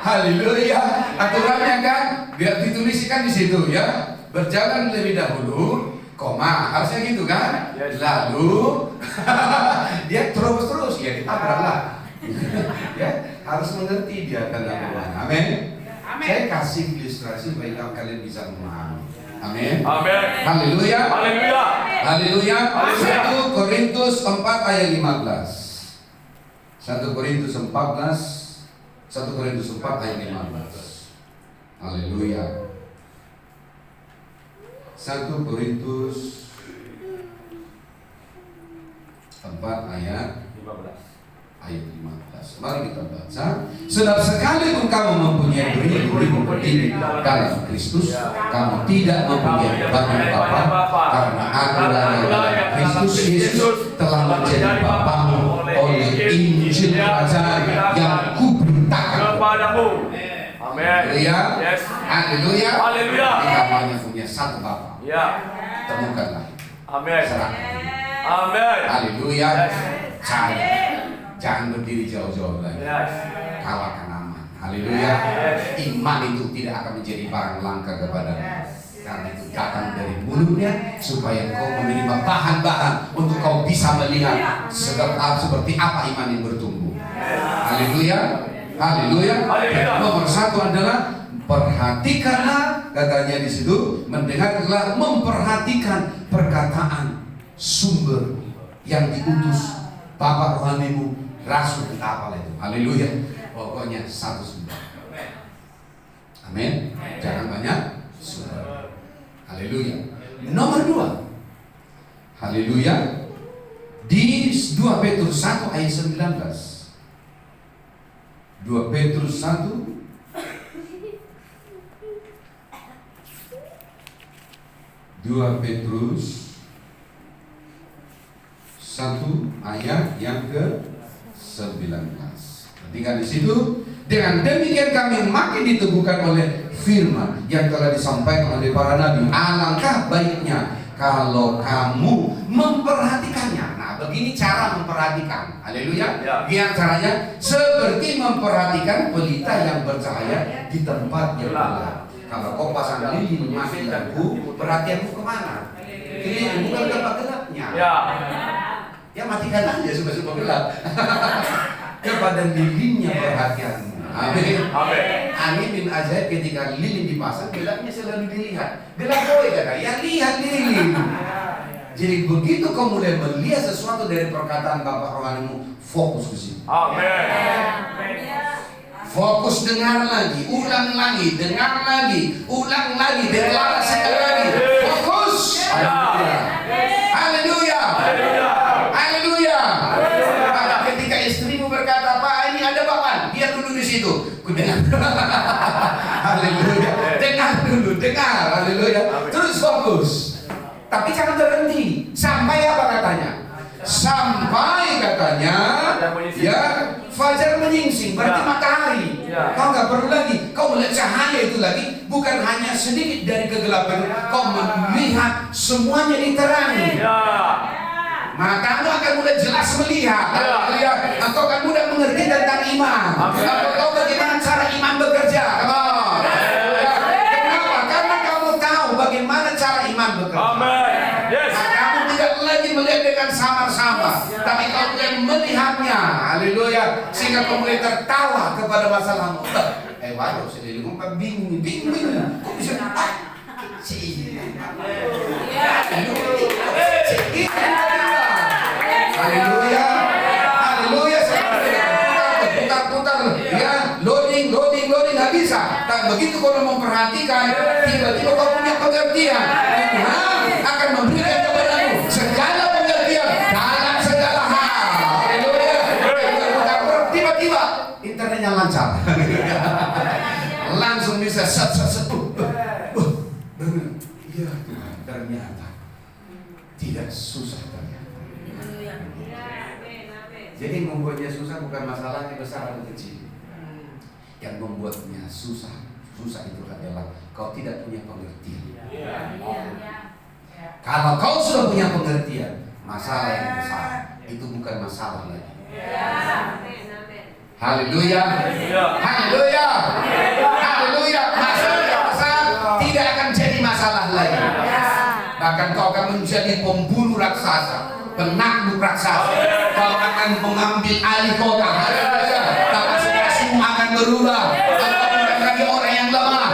Haleluya. Aturannya kan biar dituliskan di situ ya. Berjalan lebih dahulu, koma, harusnya gitu kan? Lalu dia terus ya ditabraklah. Ya, harus mengerti dia tentang Tuhan. Amin. Saya kasih ilustrasi supaya kalian bisa memahami. Amin. Amin. Haleluya. Haleluya. Haleluya. Haleluya. 1 Korintus 4 ayat 15. 1 Korintus 14. 1 Korintus 4 ayat 15. Haleluya. 1 Korintus 4 ayat 15. Mari kita baca. Sebab sekalipun kamu mempunyai beribu-ribu berdiri dalam Kristus, kamu tidak mempunyai banyak bapa, karena aturan yang dalam Kristus Yesus telah menjadi bapamu oleh Injil kerajaan yang kuberitakan Kepadamu. Amin. Haleluya. Yes. Haleluya. Haleluya. Kamu hanya punya satu bapa. Ya. Temukanlah. Amin. Serahkan. Amin. Haleluya. Jangan berdiri jauh-jauh lagi. Yes. Kalahkan aman. Haleluya. Iman itu tidak akan menjadi barang langka kepadamu. Karena itu datang dari mulutnya supaya kau menerima bahan-bahan untuk kau bisa melihat seperti apa iman yang bertumbuh. Haleluya. Haleluya. Nomor satu adalah perhatikanlah, katanya di situ, mendengarlah, memperhatikan perkataan sumber yang diutus Bapak rohanimu, rasul kita apalah itu. Haleluya. Pokoknya satu sumber. Amin. Jangan banyak sumber. Haleluya. Nomor dua. Haleluya. Di 2 Petrus 1 ayat 19. 2 Petrus 1 2 Petrus 1 ayat yang ke-19. Perhatikan di situ. Dengan demikian kami makin diteguhkan oleh firman yang telah disampaikan oleh para nabi. Alangkah baiknya kalau kamu memperhatikannya. Nah, begini cara memperhatikan. Haleluya. Ya. Biar caranya seperti memperhatikan pelita yang bercahaya di tempat yang gelap. Kalau kau pasang lilin mati lampu, perhatianmu kemana? Lilin bukan tempat gelapnya. Ya. Ya matikan aja supaya gelap. Kepada lilinnya perhatianmu. Amin. Amin. Angin bin ajaib ketika lilin dipasang, gelapnya selalu dilihat. Gelap boy kata, ya lihat lilin. Jadi begitu kau mulai melihat sesuatu dari perkataan Bapak rohanimu, fokus ke situ. Amin. Fokus, dengar lagi, ulang lagi, dengar lagi, ulang lagi, deklarasikan lagi. Fokus. Haleluya. Haleluya. Haleluya. Maka ketika istrimu berkata, Pak ini ada Bapak, dia dulu di situ. Ku dengar. Haleluya. Dengar dulu, dengar. Haleluya. Terus fokus. Tapi jangan berhenti. Sampai apa katanya? Sampai katanya, ya fajar menyingsing, berarti matahari. Kau nggak perlu lagi. Kau melihat cahaya itu lagi, bukan hanya sedikit dari kegelapan. Kau melihat semuanya diterangi. Matamu akan mulai jelas melihat. Haleluya. Engkau akan mudah mengerti tentang iman. Engkau tahu bagaimana cara iman bekerja. Come on. Kenapa? Karena kamu tahu bagaimana cara iman bekerja. Amin. Yes. Kamu tidak lagi melihat dengan samar-samar, tapi kau mulai melihatnya. Haleluya. Sehingga kau mulai tertawa kepada masalahmu. Waduh, saya ngomong bingung. Kok bisa? Haleluya. Haleluya. Putar-putar. Ya, loading nggak bisa. Tapi begitu kau memperhatikan, tiba-tiba kau punya pengertian. Tuhan akan memberikan kepadamu segala pengertian dalam segala hal. Haleluya. lancar. Langsung bisa set. Iya Tuhan, ternyata tidak susah ternyata. Jadi membuatnya susah bukan masalahnya besar atau kecil. Yang membuatnya susah itu adalah kau tidak punya pengertian. Kalau kau sudah punya pengertian, masalah yang besar itu bukan masalah lagi. Haleluya, haleluya, haleluya. Masalah yang besar tidak akan jadi masalah lagi. Bahkan kau akan menjadi pembunuh raksasa, penakluk raksasa. Kau akan mengambil alih kota. Haleluya. Kapasitasmu akan berubah. Kau bukan lagi orang yang lemah,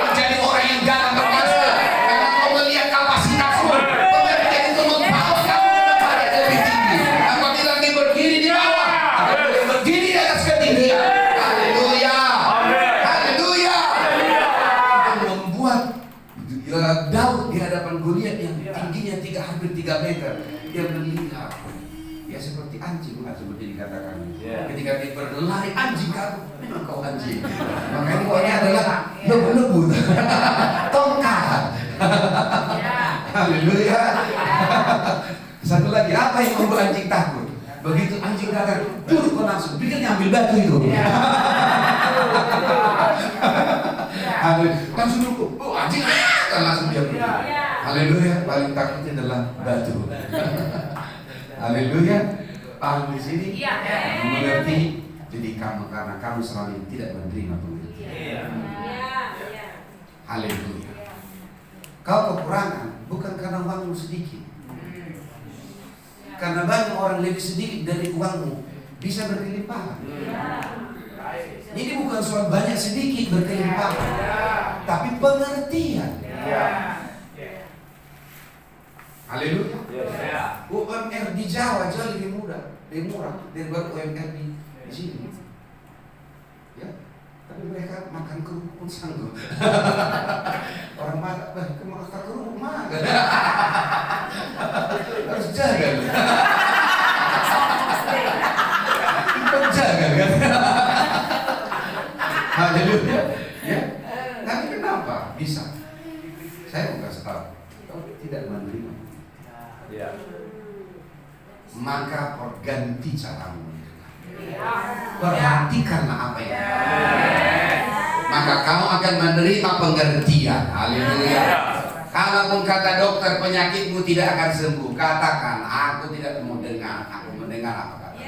menjadi orang yang gagah perkasa. Karena kau melihat kapasitasmu. Pengertian itu membawa kamu kepada yang lebih tinggi. Apabila lagi berdiri di bawah, atau berdiri di atas ketinggian. Haleluya, haleluya. Itu membuat Daud di hadapan Goliat yang tingginya hampir 3 meter. Dia melihat, ya seperti anjing lah, seperti dikatakan. Ketika dia berlari, anjing kamu, memang kau anjing. Makanya pokoknya adalah lebu-lebu, tongkat. Haleluya. Satu lagi, apa yang membuat anjing takut? Begitu anjing datang, duduk kau langsung, pikirnya ambil batu itu. Langsung duduk, anjing kan langsung dia pergi. Haleluya, paling takutnya adalah batu. Haleluya, paham di sini? Mengerti. Jadi karena kamu selalu tidak menerima pengertian. Haleluya. Kau kekurangan bukan karena uangmu sedikit. Karena banyak orang lebih sedikit dari uangmu bisa berkelimpahan. Ini bukan soal banyak sedikit berkelimpahan, tapi pengertian. Haleluya. UMR di Jawa jauh lebih murah daripada UMR di sini. Ya, tapi mereka makan kerupuk pun sanggup. Orang makan, makan kerupuk makan. Harus jaga. Harus jaga kan? Haleluya. Ya. Tapi kenapa bisa? Saya mau kasih tahu. Kau tidak menerima. Maka perganti caramu. Perhatikanlah apa yang maka kamu akan menerima pengertian. Haleluya. Kalaupun kata dokter penyakitmu tidak akan sembuh, katakan aku tidak mau dengar. Aku mendengar apa kata.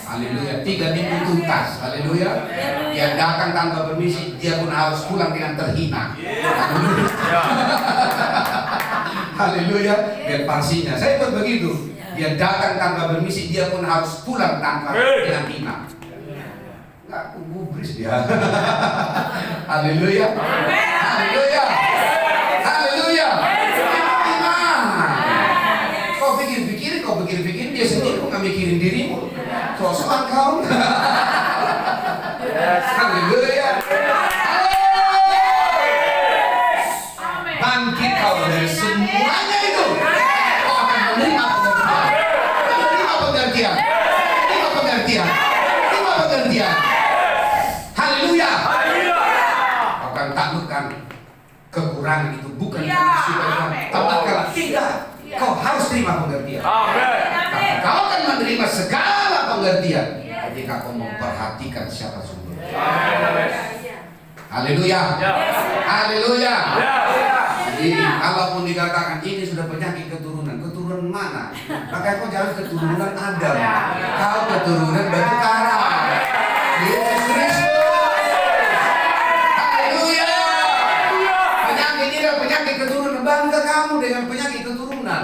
Haleluya. 3 minggu tuntas. Haleluya. Dia datang tanpa permisi, dia pun harus pulang dengan terhina. Haleluya. Dan parsinya saya pun begitu. Dia datang tanpa permisi, dia pun harus pulang tanpa dengan hina. Enggak, aku gubris dia. Haleluya. Haleluya. Haleluya. Kau pikir-pikir dia sendiri, kau nggak mikirin dirimu. Sosokan kau. Haleluya. Bangkit kau dari semuanya itu. Kau akan menerima pengertian. Terima pengertian. Haleluya. Kau akan taklukkan kekurangan itu bukan supaya taklukkan. Tidak. Kau harus terima pengertian. Kau akan menerima segala pengertian ketika kau memperhatikan siapa sumbernya. Haleluya. Haleluya. Jadi kalaupun dikatakan ini sudah penyakit keturunan mana? Maka kau jangan keturunan Adam. Kau keturunan batu karang. Yesus Kristus. Haleluya. Penyakit ini adalah penyakit keturunan. Bangga kamu dengan penyakit keturunan.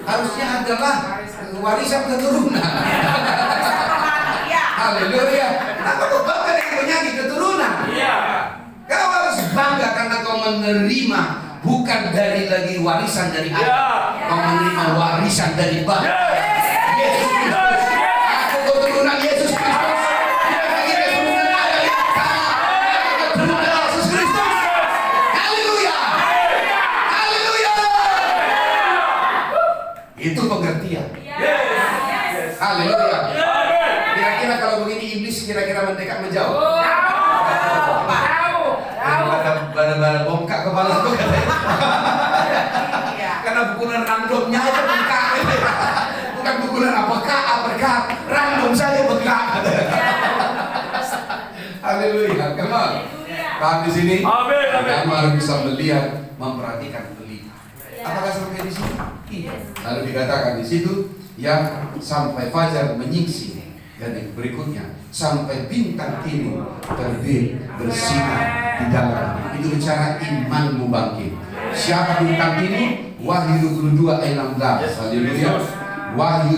Harusnya adalah warisan keturunan. Haleluya. Kenapa kau bangga dengan penyakit keturunan? Kau harus bangga karena kau menerima bukan dari lagi warisan dari Adam. Kau menerima warisan dari Bapa. Yesus Kristus. Aku keturunan Yesus Kristus. Lagi keturunan Adam. Aku keturunan Yesus Kristus. Haleluya. Haleluya. Itu pengertian. Haleluya. Kira-kira kalau begini iblis kira-kira mendekat menjauh? Pada bongkak kepala aku katanya. Karena pukulan randomnya aja bengkak. Bukan pukulan apakah random saja bengkak. Haleluya. Come on. Paham di sini? Amin. Amin. Kamu harus bisa melihat, memperhatikan pelita. Apakah sampai di sini? Iya. Lalu dikatakan di situ yang sampai fajar menyingsing, dan yang berikutnya sampai bintang timur terbit bersinar di dalam. Itu bicara imanmu bangkit. Siapa bintang timur? Wahyu 22 ayat 16. Haleluya. Wahyu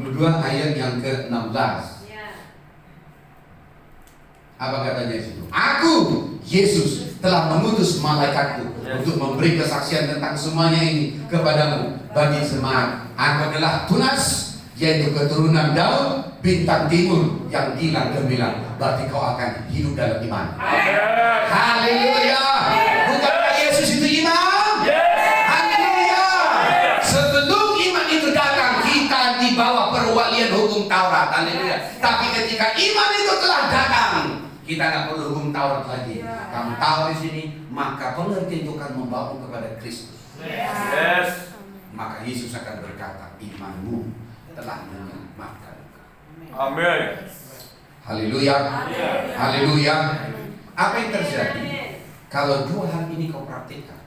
22 ayat yang ke-16. Apa katanya di situ? Aku, Yesus, telah mengutus malaikatku untuk memberi kesaksian tentang semuanya ini kepadamu. Bagi semangat, aku adalah Tunas, yaitu keturunan Daud, bintang timur yang gilang gemilang. Berarti kau akan hidup dalam iman. Haleluya. Bukankah Yesus itu imam? Haleluya. Sebelum iman itu datang, kita di bawah perwalian hukum Taurat. Haleluya. Tapi ketika iman itu telah datang, kita nggak perlu hukum Taurat lagi. Kamu tahu di sini, maka pengertian itu akan membawa kepada Kristus. Yes. Maka Yesus akan berkata, imanmu telah menyelamatkan. Amin. Haleluya. Haleluya. Apa yang terjadi kalau dua hal ini kau praktikkan?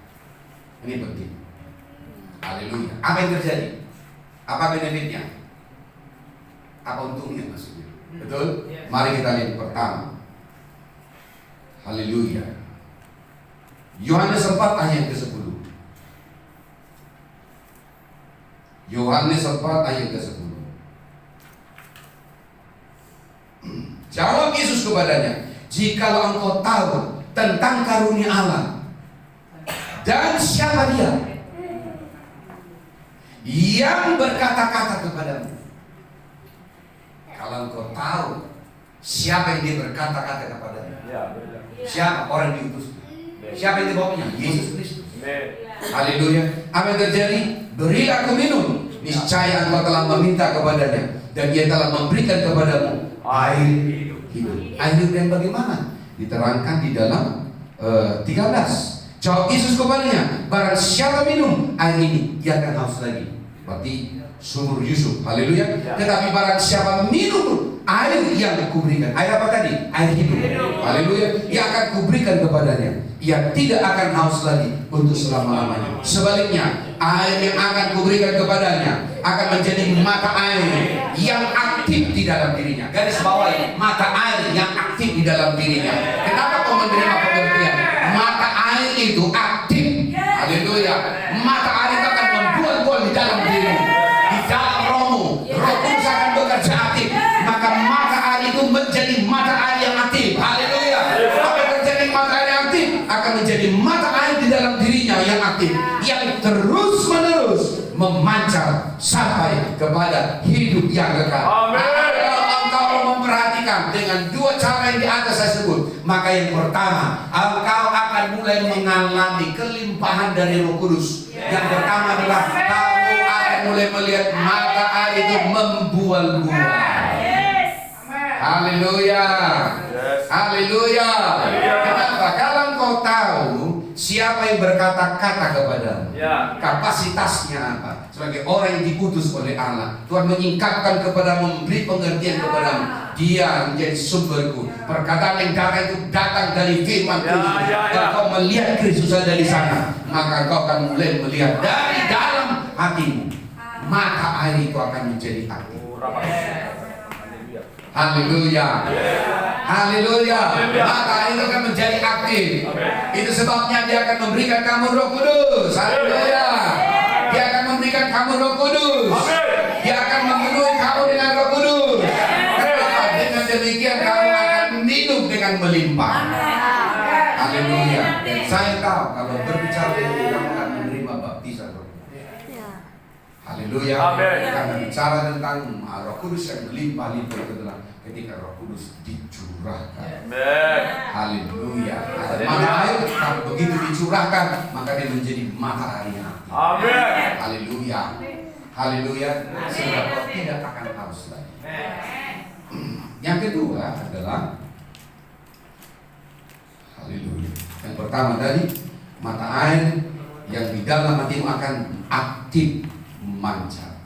Ini penting. Haleluya. Apa yang terjadi? Apa benefitnya? Apa untungnya maksudnya? Betul? Mari kita lihat pertama. Haleluya. Yohanes 4 ayat ke-10. Yohanes 4 ayat ke-10. Jawab Yesus kepadanya, jikalau engkau tahu tentang karunia Allah dan siapa dia yang berkata-kata kepadamu. Kalau engkau tahu siapa yang dia berkata-kata kepadamu, siapa orang diutus, siapa yang dibawanya? Yesus Kristus. Haleluya. Apa yang terjadi? Beri aku minum. Niscaya engkau telah meminta kepadanya, dan dia telah memberikan kepadamu air hidup. Air hidup yang bagaimana? Diterangkan di dalam 13. Jawab Yesus kepadanya, barang siapa minum air ini, dia akan haus lagi. Berarti sumur Yusuf. Haleluya. Tetapi barang siapa minum air yang kuberikan, air apa tadi? Air hidup. Haleluya. Yang akan kuberikan kepadanya, ia tidak akan haus lagi untuk selama-lamanya. Sebaliknya, air yang akan kuberikan kepadanya akan menjadi mata air yang aktif di dalam dirinya. Garis bawahi, mata air yang aktif di dalam dirinya. Kenapa kau menerima pengertian? Mata air itu aktif. Haleluya. Mata air itu akan membuat-buat di dalam dirimu, di dalam rohmu. Roh Kudus akan bekerja aktif. Maka mata air itu menjadi mata air yang aktif. Haleluya. Apa yang terjadi mata air yang aktif? Akan menjadi mata air di dalam dirinya yang aktif, yang terus-menerus memancar sampai kepada hidup yang kekal. Kalau engkau memperhatikan dengan dua cara yang di atas saya sebut, maka yang pertama, engkau akan mulai mengalami kelimpahan dari Roh Kudus. Yang pertama adalah kamu akan mulai melihat mata air itu membual-bual. Haleluya. Haleluya. Kenapa? Kalau engkau tahu siapa yang berkata-kata kepadamu, kapasitasnya apa? Sebagai orang yang diutus oleh Allah, Tuhan menyingkapkan kepadamu, memberi pengertian kepadamu. Dia menjadi sumberku. Perkataan yang datang dari firman Tuhan. Engkau melihat Kristus ada di sana, maka engkau akan mulai melihat dari dalam hatimu. Mata air itu akan menjadi aktif. Haleluya. Haleluya. Maka itu akan menjadi aktif. Itu sebabnya dia akan memberikan kamu Roh Kudus. Haleluya. Dia akan memberikan kamu Roh Kudus. Dia akan memenuhi kamu dengan Roh Kudus. Kenapa? Dengan demikian kamu akan minum dengan melimpah. Haleluya. Dan saya tahu kalau berbicara ini kamu akan menerima baptisan Roh Kudus. Haleluya. Karena bicara tentang Roh Kudus yang melimpah-limpah itu adalah ketika Roh Kudus dicurahkan. Haleluya. Mata air kalau begitu dicurahkan, maka dia menjadi mata air yang aktif. Haleluya. Haleluya. Sehingga kau tidak akan haus lagi. Yang kedua adalah haleluya. Yang pertama tadi, mata air yang di dalam hatimu akan aktif memancar.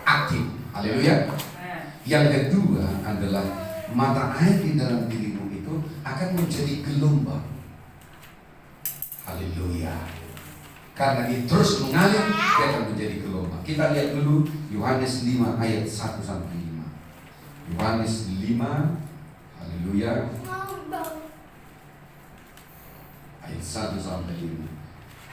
Aktif. Haleluya. Yang kedua adalah mata air di dalam dirimu itu akan menjadi gelombang. Haleluya. Karena dia terus mengalir, dia akan menjadi gelombang. Kita lihat dulu Yohanes 5 ayat 1 sampai 5. Yohanes 5, haleluya. Ayat 1 sampai 5.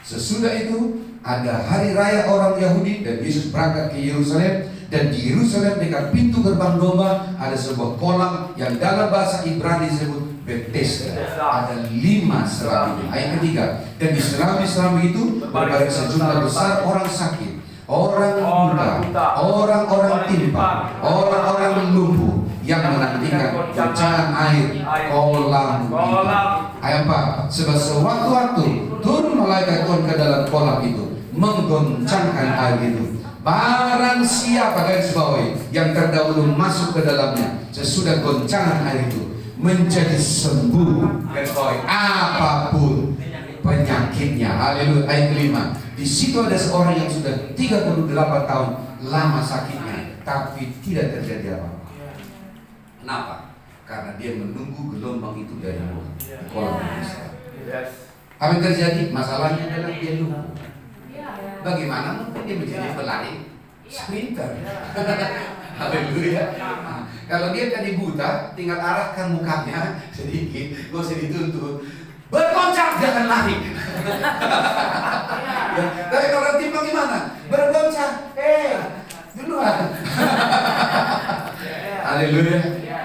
Sesudah itu ada hari raya orang Yahudi dan Yesus berangkat ke Yerusalem. Dan di Yerusalem dekat pintu gerbang domba ada sebuah kolam yang dalam bahasa Ibrani disebut Bethesda. Ada 5 serambi. Ayat ketiga. Dan di serambi-serambi itu berbaring sejumlah besar orang sakit, orang buta, orang-orang timpang, orang-orang lumpuh yang menantikan guncangan air kolam itu. Ayat 4. Sebab sewaktu-waktu turun malaikat Tuhan ke dalam kolam itu, menggoncangkan air itu. Barang siapa, garis bawahi, yang terdahulu masuk ke dalamnya sesudah goncangan air itu menjadi sembuh, garis bawahi, apapun penyakitnya. Haleluya. Ayat 5. Di situ ada seorang yang sudah 38 tahun lama sakitnya, tapi tidak terjadi apa-apa. Kenapa? Karena dia menunggu gelombang itu dari Tuhan di kolam Bethesda. Apa yang terjadi? Masalahnya adalah dia lumpuh. Bagaimana mungkin dia menjadi pelari sprinter? Haleluya. Kalau dia tadi buta, tinggal arahkan mukanya sedikit, gak usah dituntut, bergoncang, dia akan lari. Tapi kalau orang timpang gimana? Bergoncang, duluan. Haleluya.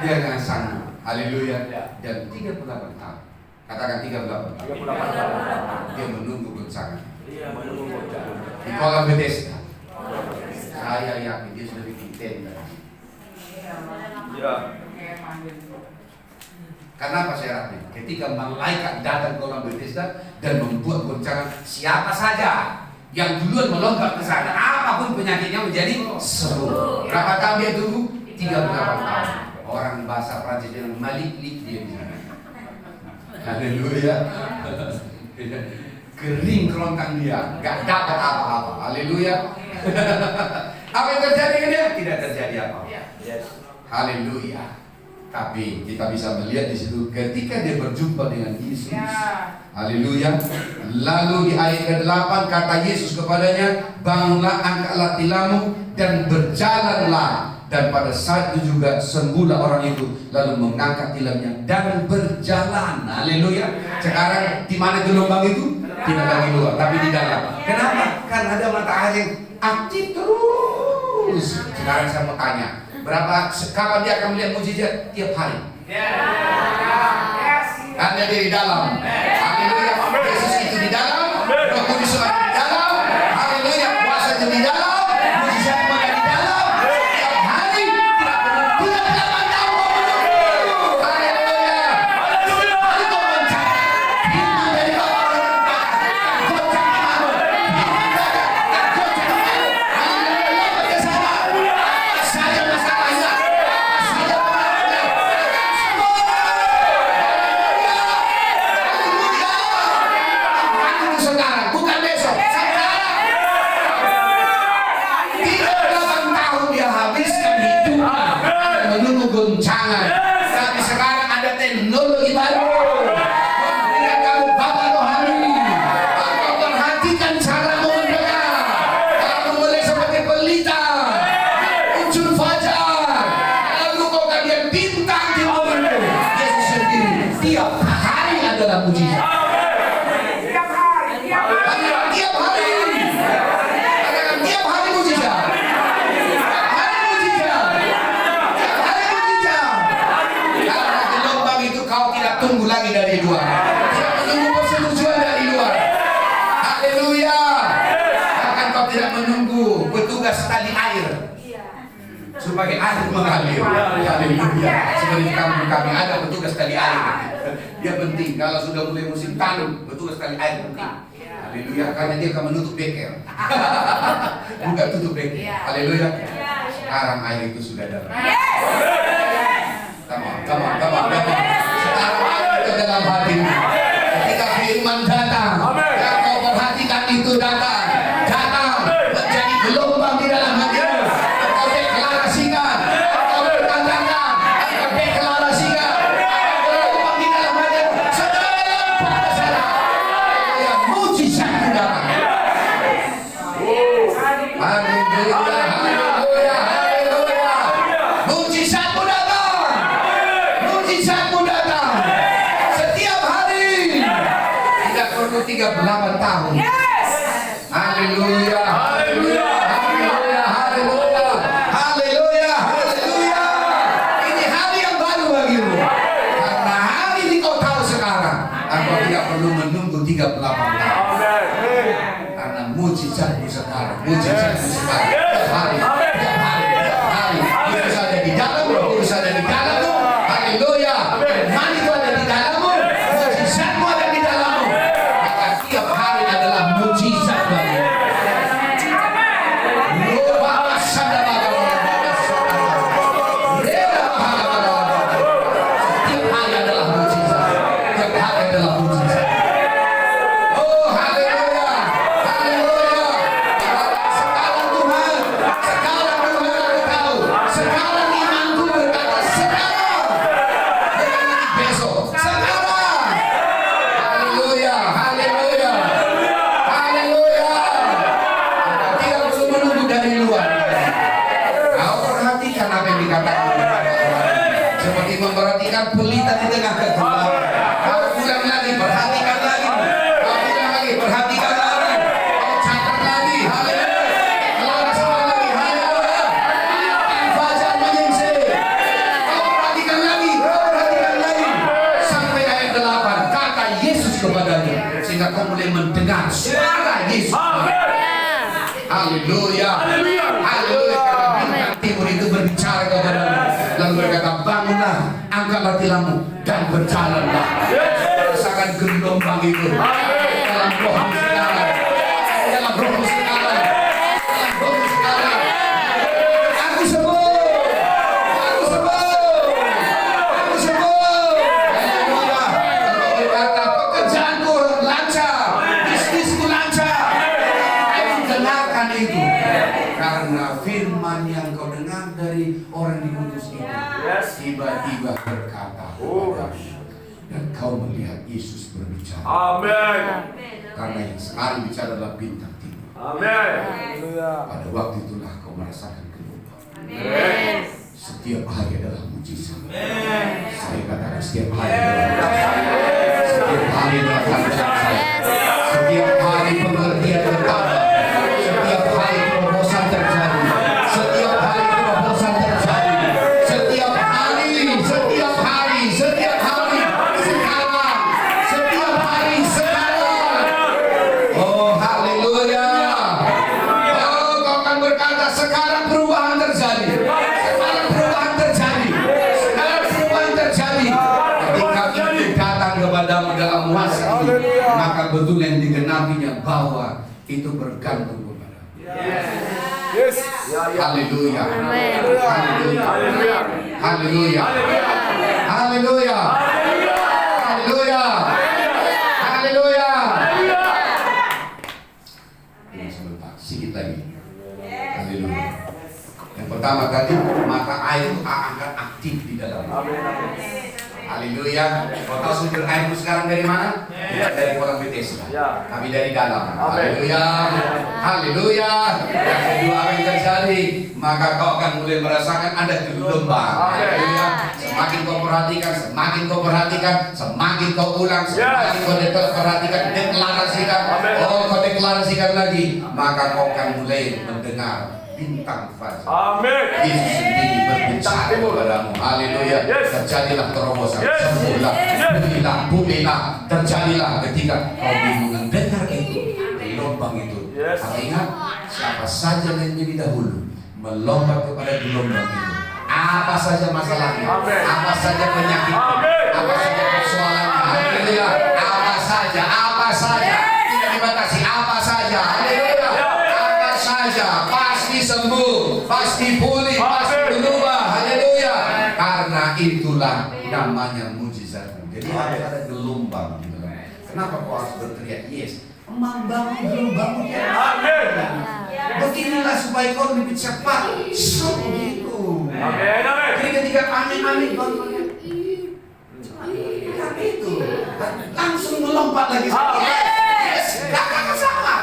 Dia akan sanggup. Haleluya. Dan 38 tahun. Katakan 38 tahun. Dia menunggu goncangan di kolam Bethesda. Saya yakin dia sudah bikin tenda. Karena apa saya yakin? Ketika malaikat datang ke kolam Bethesda dan membuat goncangan, siapa saja yang duluan melompat ke sana, apapun penyakitnya menjadi sembuh. Berapa tahun dia tunggu? 38 tahun. Orang bahasa Prancis yang malik-lik dia di sana. Haleluya. Kering kerontang dia, gak dapat apa-apa. Haleluya. Apa yang terjadi dengan dia? Tidak terjadi apa-apa. Haleluya. Tapi kita bisa melihat di situ ketika dia berjumpa dengan Yesus. Haleluya. Lalu di ayat ke-8 kata Yesus kepadanya, bangunlah, angkatlah tilammu dan berjalanlah. Dan pada saat itu juga sembuhlah orang itu, lalu mengangkat tilamnya dan berjalan. Haleluya. Sekarang di mana gelombang itu? Tidak lagi luar, tapi di dalam. Kenapa? Karena ada mata air yang aktif terus. Sekarang saya mau tanya, kapan dia akan melihat mujizat? Tiap hari. Karena dia di dalam. Haleluya. Yesus itu di dalam, Roh Kudus di dalam. Haleluya. Kuasa itu di dalam. Goncangan. Tapi sekarang ada teknologi baru. Memberikan kamu bapak rohani. Engkau perhatikan cara mendengar. Kamu boleh seperti pelita, muncul fajar. Lalu kau kalian bintang di bawahmu. Yesus sendiri tiap hari adalah mujizat. Tiap hari. Tiap hari. Katakan tiap hari mujizat. Tunggu lagi dari luar, tidak menunggu persetujuan dari luar. Haleluya. Bahkan kau tidak menunggu petugas tali air. supaya air mengalir. Haleluya. Seperti di kampung kami ada petugas tali air. Dia penting kalau sudah mulai musim tanam, petugas tali air penting. Haleluya, karena dia akan menutup beker. Bukan tutup beker. Haleluya. Sekarang air itu sudah dalam. Come on. Sekarang air itu dalam hatimu. Ketika firman datang, yang kau perhatikan itu datang menjadi gelombang di dalam hatimu. Kau deklarasikan, kau berkatakan, kau deklarasikan, gelombang di dalam hatimu. Sedang pada sana, yang mujizat datang. Haleluya. Mujizatmu datang. Setiap hari. Tidak perlu 38 tahun. Haleluya. Ini hari yang baru bagimu. Karena hari ini kau tahu sekarang. Engkau tidak perlu menunggu 38 tahun. Karena mujizatmu sekarang. Tiap hari. Bisa ada di dalammu. Haleluya. Iman itu ada di dalammu. Mujizatmu ada di dalammu. Maka tiap hari adalah mujizat bagimu. Setiap hari adalah mujizat. Oh, haleluya. Sekarang Tuhan aku tahu. Sekarang imanku berkata sekarang. Bukan nanti besok. Sekarang. Haleluya. Tidak perlu menunggu dari luar. Kau perhatikan apa yang dikatakan oleh orang. Seperti memperhatikan pelita di tengah kegelapan. Kau ulang lagi, perhatikan lagi. Perhatikan lagi. Kau catat lagi. Haleluya. Laksanakan lagi. Haleluya. Fajar menyingsing. Kau perhatikan lagi. Sampai ayat 8. Kata Yesus kepadanya. Sehingga kau mulai mendengar suara Yesus. Haleluya. Karena bintang timur itu berbicara kepadamu. Lalu berkata, bangunlah, angkatlah tilammu dan berjalanlah. Rasakan gelombang itu dalam rohmu sekarang. Aku sembuh. Haleluya. Kalau berkata pekerjaanku lancar, bisnisku lancar, ayo dengarkan itu. Karena firman yang kau dengar dari orang diutus itu tiba-tiba berkata dan kau melihat Yesus berbicara. Amin. Karena yang sekarang bicara adalah bintang timur. Amin. Pada waktu itulah kau merasakan gelombang. Amin. Setiap hari adalah mujizat. Saya katakan setiap hari adalah mujizat. Setiap hari adalah tantangan saya. Setiap hari pengertian bertambah. Setiap hari terobosan terjadi. Setiap hari sekarang. Oh, haleluya. Oh, kau akan berkata sekarang perubahan terjadi. Ketika itu datang kepadamu dalam masa ini, maka betul yang digenapinya bahwa itu bergantung kepada. Haleluya. Ini sebentar, sedikit lagi. Haleluya. Yang pertama tadi, mata air akan aktif di dalam. Haleluya. Kau tahu sumber airmu sekarang dari mana? Tidak dari kolam Bethesda. Kami dari dalam. Haleluya. Yang kedua apa yang terjadi? Maka kau akan mulai merasakan ada gelombang. Haleluya. Semakin kau perhatikan, semakin kau ulang, semakin kau deklarasikan. Oh, kau deklarasikan lagi, maka kau akan mulai mendengar bintang fajar. Amin. Yesus sendiri berbicara kepadamu. Haleluya. Terjadilah terobosan. Sembuhlah, pulihlah. Terjadilah ketika kau mendengar itu, gelombang itu. Tapi ingat, siapa saja yang lebih dahulu melompat kepada gelombang itu. Apa saja masalahnya, Amin. apa saja penyakit, Amin. apa saja persoalannya, haleluya, apa saja, tidak dibatasi, apa saja, haleluya, apa saja, pasti sembuh, pasti pulih, pasti berubah, haleluya. Karena itulah namanya mujizat. Jadi harus ada gelombang gitu. Kenapa kau harus berteriak yes? Membangun gelombang ya. Amin. Beginilah supaya kau lebih cepat. Begitu. Amin. Amin. Jadi ketika amin kau melihat itu langsung melompat lagi. Yes, gak akan sama.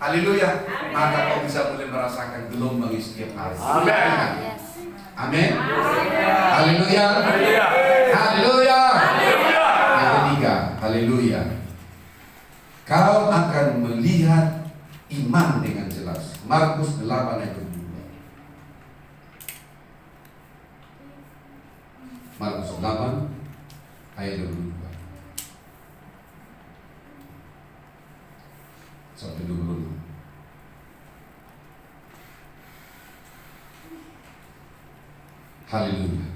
Haleluya. Maka kau bisa mulai merasakan gelombang di setiap hari. Amin. Amin. Haleluya. Haleluya. Haleluya. Haleluya. Yang ketiga, haleluya. Kau akan melihat iman dengan jelas. Markus 8 ayat 2. Markus 8 ayat 22 sampai 26. Haleluya.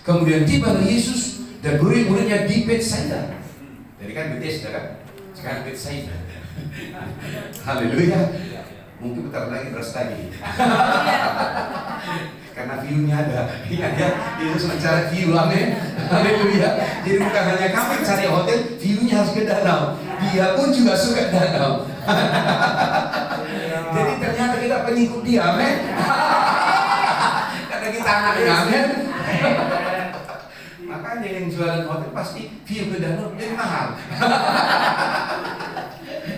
Kemudian tibalah Yesus dan murid-muridnya di Betsaida. Jadi kan Bethesda kan? Sekarang Betsaida. Haleluya. Mungkin bentar lagi terus lagi. Karena view-nya ada. Ingat ya, Yesus mencari view, amin. Haleluya. Jadi bukan hanya kamu cari hotel, view-nya harus ke danau. Dia pun juga suka danau. Jadi ternyata kita pengikut dia, amin. Karena kita anaknya, amin. Makanya yang jualan hotel pasti view ke danau jadi mahal.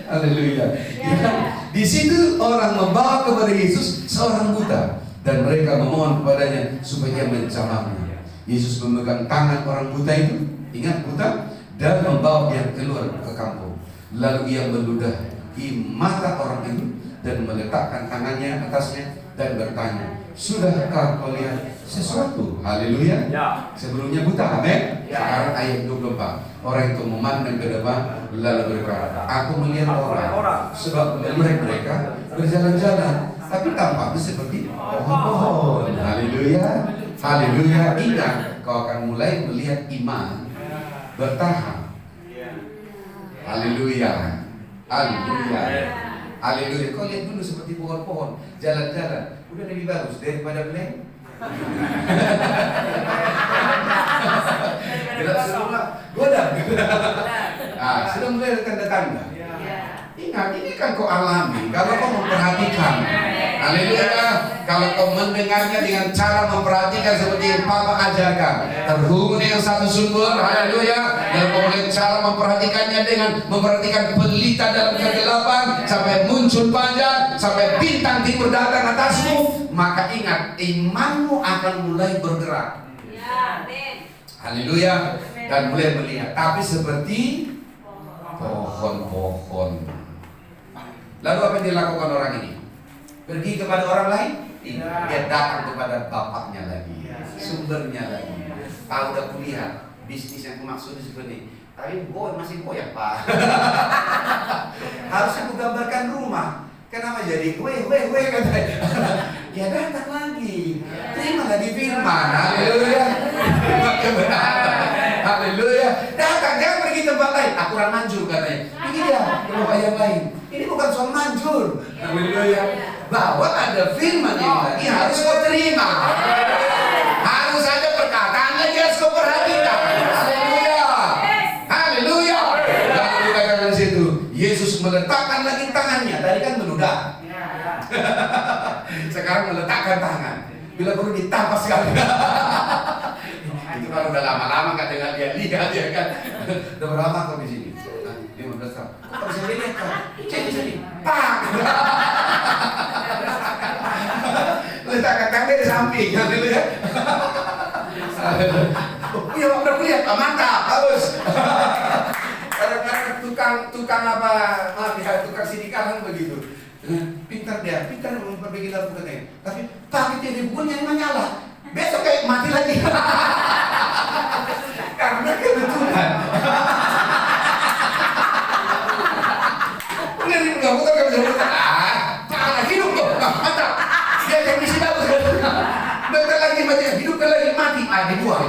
Haleluya. Ya, di situ orang membawa kepada Yesus seorang buta dan mereka memohon kepadanya supaya dia menjamahnya. Yesus memegang tangan orang buta itu, ingat buta, dan membawa dia keluar ke kampung. Lalu ia meludahi mata orang itu dan meletakkan tangannya atasnya dan bertanya, "Sudahkah kau lihat sesuatu?" Haleluya. Ya. Sebelumnya buta, amin. Ya. Sekarang ayat 24. Orang itu memandang ke depan lalu berkata, "Aku melihat orang, sebab melihat mereka berjalan-jalan, tapi tampaknya seperti pohon." Haleluya. Haleluya. Ingat, kau akan mulai melihat iman bertahan. Haleluya. Haleluya. Haleluya. Kau lihat dulu seperti pohon-pohon jalan-jalan, udah lebih bagus daripada blank. Gelap semua, godam. Sudah mulai ada tanda-tanda. Ingat, ini kan kau alami. Kalau kau memperhatikan, haleluya. Kalau kau mendengarnya dengan cara memperhatikan seperti yang Papa ajarkan, terhubung dengan satu sumber, haleluya. Dan kau mulai cara memperhatikannya dengan memperhatikan pelita dalam kegelapan sampai muncul panjang, sampai bintang timur datang atasmu. Maka ingat, imanmu akan mulai bergerak. Haleluya. Dan mulai melihat. Tapi seperti pohon-pohon. Lalu apa yang dilakukan orang ini? Pergi kepada orang lain? Tidak. Dia datang kepada bapaknya lagi, sumbernya lagi. Tahu udah kuliah, bisnis yang kumaksud seperti ini. Tapi masih goyah Pak. Harusnya aku gambarkan rumah. Kenapa jadi weh katanya? Ya datang lagi. Terima lagi firman. Haleluya. Terima kebenaran. Haleluya. Datang, jangan pergi tempat lain. Aku kurang manjur katanya. Pergi dia ke tempat yang lain. Ini bukan soal manjur. Haleluya. Bahwa ada firman yang lagi harus kau terima. Harus ada perkataan lagi harus kau perhatikan. Haleluya. Haleluya. Lalu dikatakan di situ, Yesus meletakkan lagi tangannya. Tadi kan meludah. Sekarang meletakkan tangan. Bila perlu ditampar sekali. Itu kalau udah lama-lama nggak dengar dia lihat ya kan. Udah berapa kau di sini? 15 tahun. Kau bisa lihat kan? Jadi sini. Pak. Letakkan tangan di samping. Haleluya. Iya, udah kulihat. Mantap, bagus. Kadang-kadang tukang apa? Maaf ya, tukang sidikalan begitu. Pintar memperbaiki dalam katanya. Tapi pakai dia bukunya yang menyala. Besok kayak mati lagi. Karena kebetulan. Udah nggak bukan. Pak hidup kok. Mantap. Dia yang misi bagus. mati, hidupkan lagi, mati, dibuang.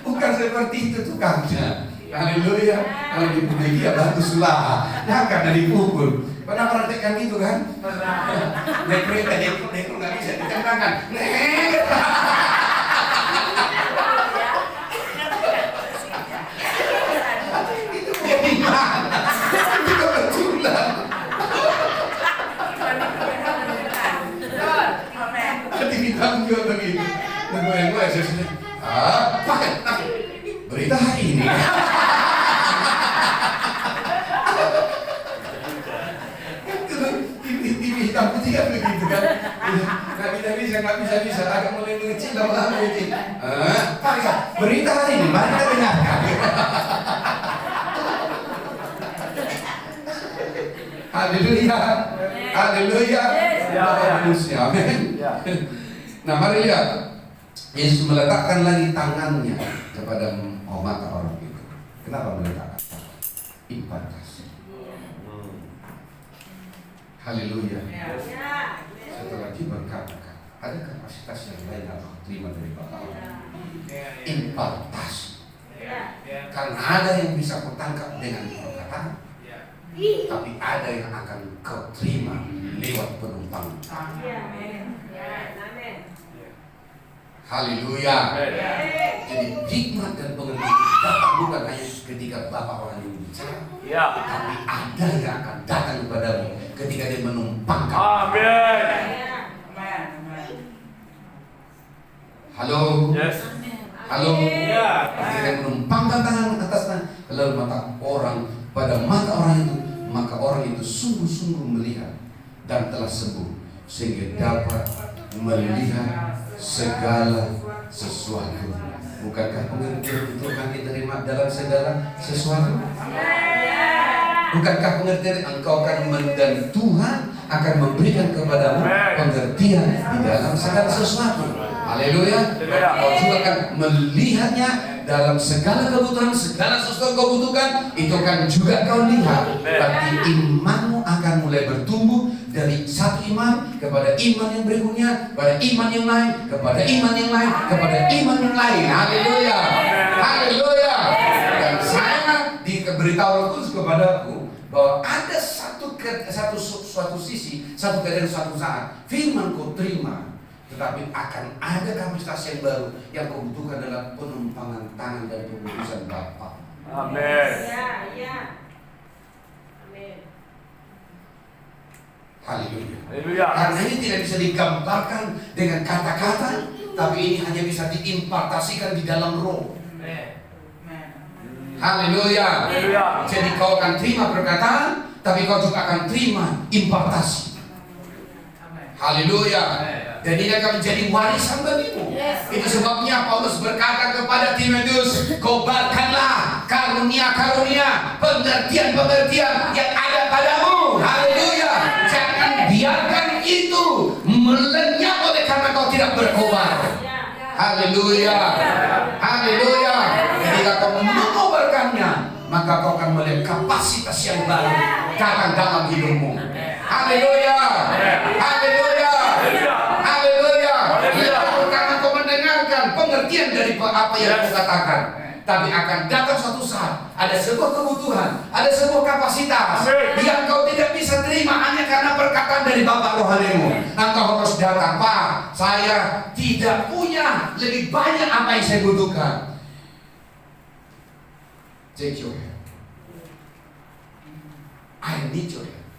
Bukan seperti itu tukangnya. Haleluya. Kalau dipuji dia batu sulah, jangan dari pukul. Pernah praktekkan itu kan? Naik kereta dia nggak bisa dicangkangkan. Itu bagaimana? Itu kebetulan. Hati kita juga begitu. Nunggu-nunggu saya pakai berita hari ini. TV hitam putih kan begitu kan? Nggak bisa, agak mulai mengecil lama-lama mengecil. Pakai berita hari ini, mari kita dengarkan. Haleluya, haleluya, manusia, amin. Nah, mari lihat. Yesus meletakkan lagi tangannya kepada mata orang itu. Kenapa meletakkan tangan? Impartasi. Haleluya. Setelah dia berkata, ada kapasitas yang lain yang kau terima dari Bapa Allah. Impartasi. Karena ada yang bisa kau tangkap dengan perkataan, tapi ada yang akan kau terima lewat penumpang. Haleluya. Jadi hikmat dan pengertian datang bukan hanya ketika Bapak orang yang bicara, tapi ada yang akan datang kepadamu ketika dia menumpangkan. Amin. Halo. Yes. Halo. Ketika dia menumpangkan tangan atasnya, lalu mata orang pada mata orang itu, maka orang itu sungguh-sungguh melihat dan telah sembuh sehingga dapat melihat segala sesuatu. Bukankah pengertian itu akan diterima dalam segala sesuatu? Bukankah pengertian engkau akan dan Tuhan akan memberikan kepadamu pengertian di dalam segala sesuatu? Haleluya. Kau juga akan melihatnya dalam segala kebutuhan, segala sesuatu kau butuhkan, itu akan juga kau lihat. Berarti imanmu akan mulai bertumbuh dari satu iman kepada iman yang berikutnya, kepada iman yang lain, kepada iman yang lain, kepada iman yang lain. Haleluya, haleluya. Dan saya diberitahu Roh Kudus kepadaku bahwa ada suatu sisi, satu keadaan, suatu saat firman kau terima, tetapi akan ada kapasitas yang baru yang kau butuhkan dalam penumpangan tangan dan keputusan Bapa. Amin. Haleluya. Karena ini tidak bisa digambarkan dengan kata-kata, tapi ini hanya bisa diimpartasikan di dalam roh. Haleluya. Jadi kau akan terima perkataan, tapi kau juga akan terima impartasi. Haleluya. Dan ini akan menjadi warisan bagimu. Itu sebabnya Paulus berkata kepada Timotius, kobarkanlah karunia-karunia, pengertian-pengertian yang ada padamu. Haleluya. Jangan biarkan itu melenyap oleh karena kau tidak berkobar. Haleluya. Haleluya. Ketika kau mengobarkannya, maka kau akan melihat kapasitas yang baru datang dalam hidupmu. Haleluya. Haleluya. Haleluya. Karena kau mendengarkan pengertian dari apa yang aku katakan, tapi akan datang suatu saat ada sebuah kebutuhan, ada sebuah kapasitas yang kau tidak bisa terima hanya karena perkataan dari Bapak rohanimu. Engkau harus datang, Pak, saya tidak punya lebih banyak apa yang saya butuhkan. Take your hand. I need your hand.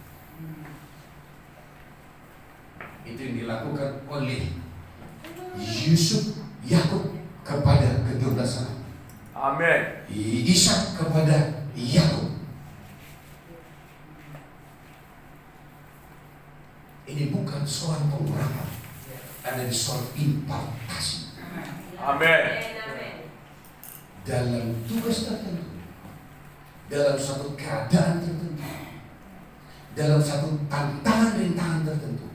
Itu yang dilakukan oleh Yusuf, Yakub kepada kedua belas anak. Amin. Ishak kepada Yakub. Ini bukan soal pengurapan, ada soal impartasi. Amin. Dalam tugas tertentu, dalam suatu keadaan tertentu, dalam satu tantangan rintangan tertentu,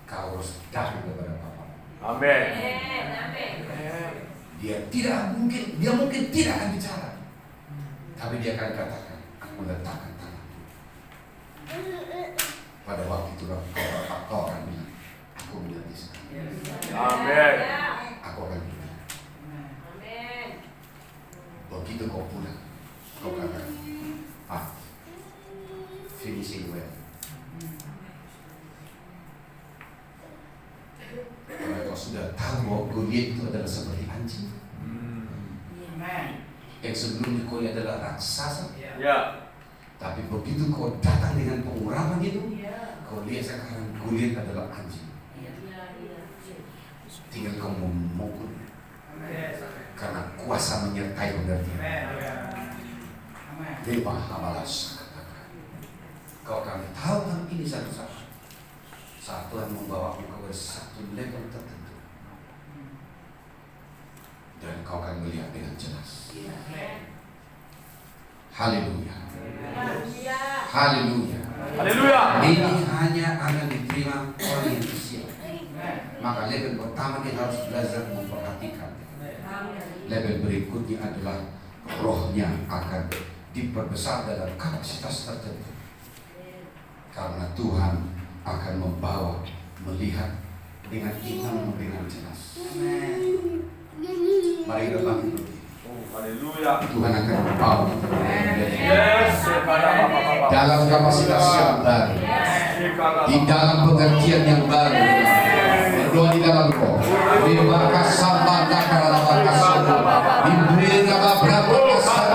kau harus datang kepada Bapa. Amin. Dia mungkin tidak akan bicara, tapi dia akan katakan, aku letakkan tanganku. pada waktu itu kau akan bilang, aku mengerti sekarang. Amin. Aku akan bilang. Begitu kau pulang, kau katakan, finishing well. Karena kau sudah tahu bahwa Goliat itu adalah seperti anjing. Yang sebelumnya kau adalah raksasa. Ya. Tapi begitu kau datang dengan pengurapan itu, kau lihat sekarang Goliat adalah anjing. Tinggal kau memukul. Karena kuasa menyertai pengertian. Dewa Hamalas katakan, kau akan tahu tentang ini satu saat. Saat Tuhan membawa kau ke satu level tertentu. Dan kau akan melihat dengan jelas. Haleluya. Haleluya. Haleluya. Ini hanya akan diterima orang yang siap. Maka level pertama dia harus belajar memperhatikan. Level berikutnya adalah rohnya akan diperbesar dalam kapasitas tertentu. Karena Tuhan akan membawa melihat dengan iman dengan jelas. Mari kita bangkit berdiri. Haleluya. Tuhan akan membawa Yes. dalam kapasitas yang baru, di dalam pengertian yang baru, berdoa di dalam roh. Terima kasih Bapa karena kasih. Diberi nama berapa kasih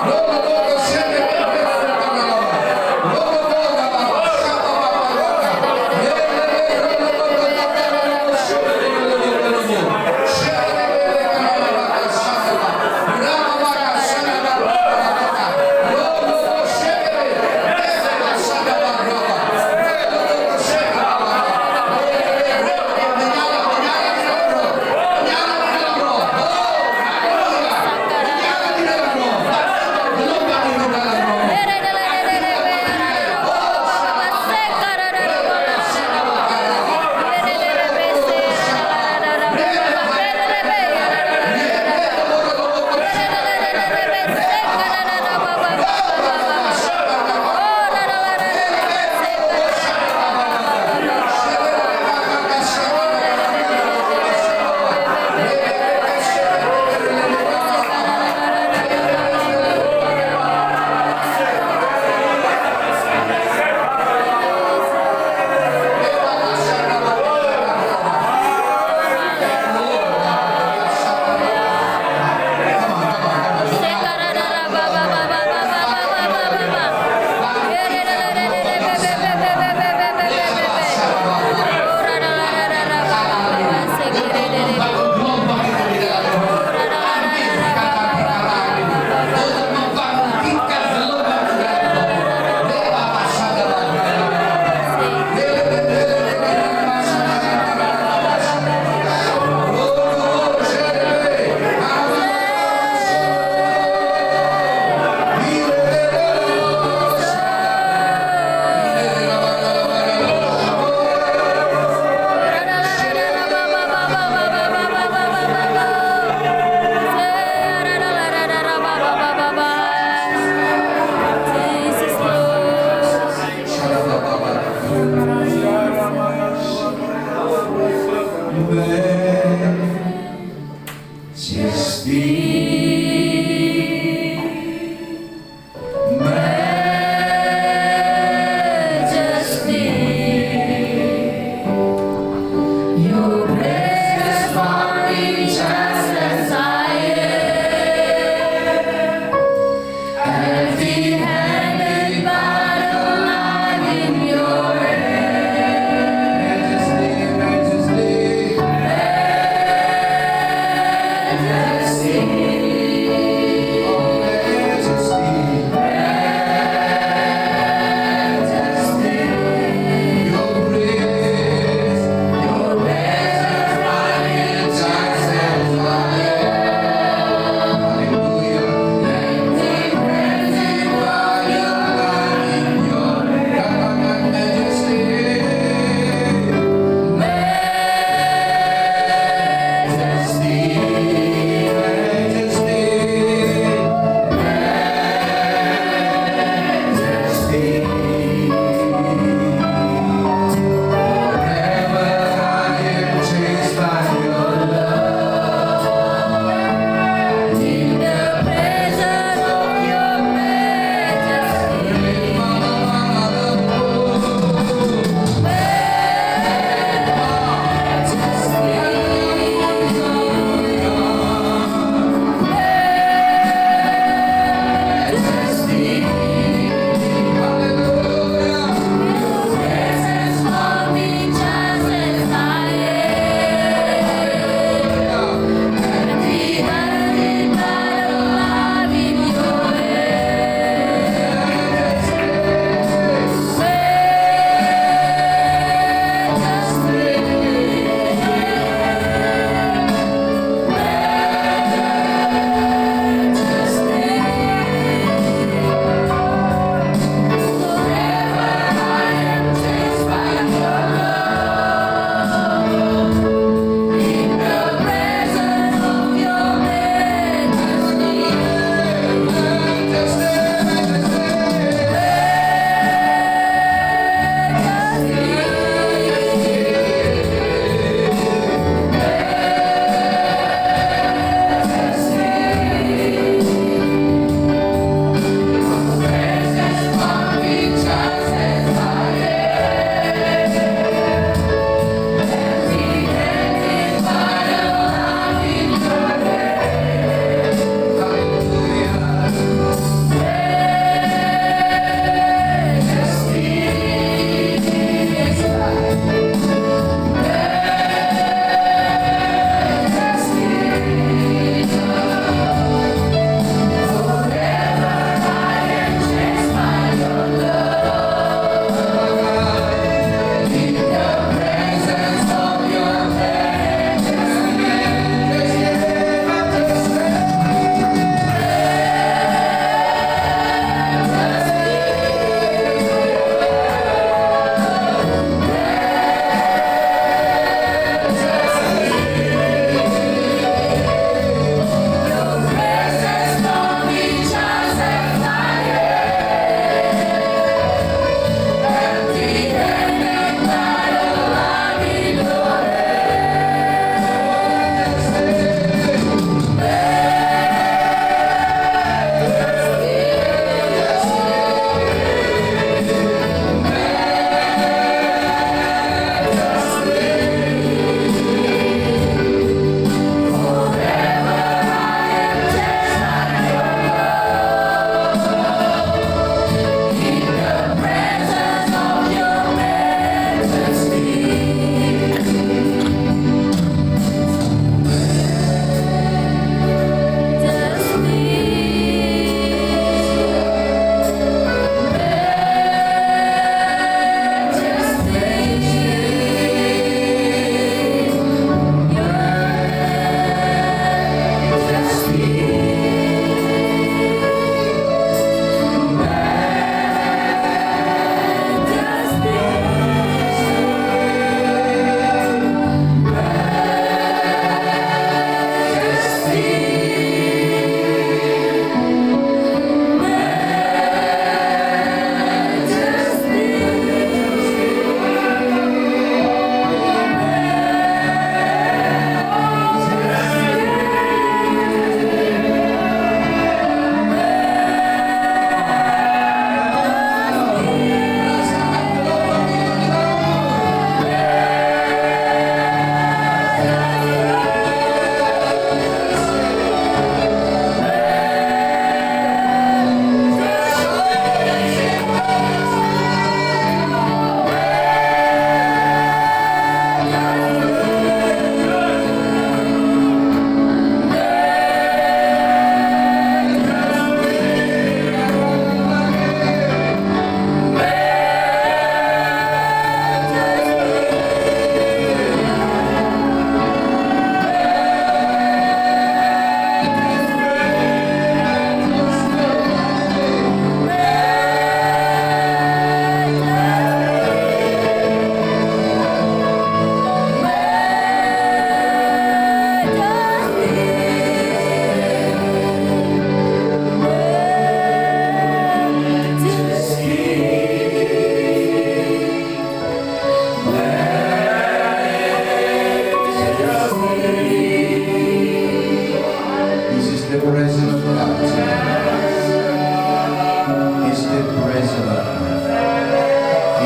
Roh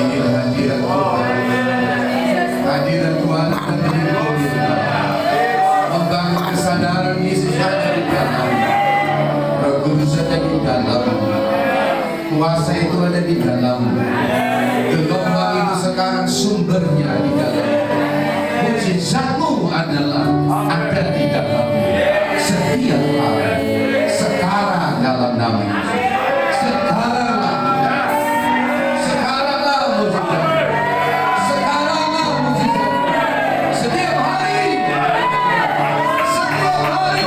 Inilah hadirat Tuhan. Hadirat Tuhan akan menghibur, membangun kesadaran Yesus ada di dalam, Roh Kudus ada di dalam, kuasa itu ada di dalam, gelombang itu sekarang sumbernya di dalam, mujizatmu adalah ada di dalam setiap hari. Sekarang dalam nama Yesus, sekaranglah mujizat, sekaranglah mujizat, setiap hari, setiap hari.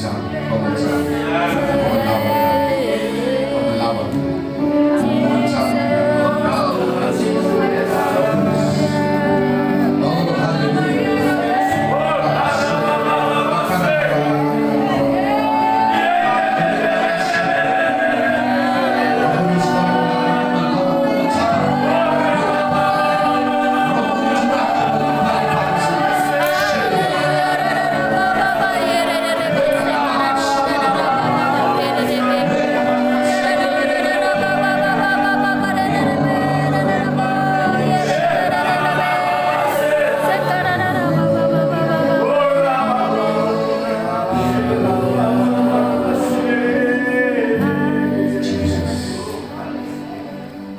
pemensa, pemensa, pemelawak, pemelawak, pemensa, oh haleluya.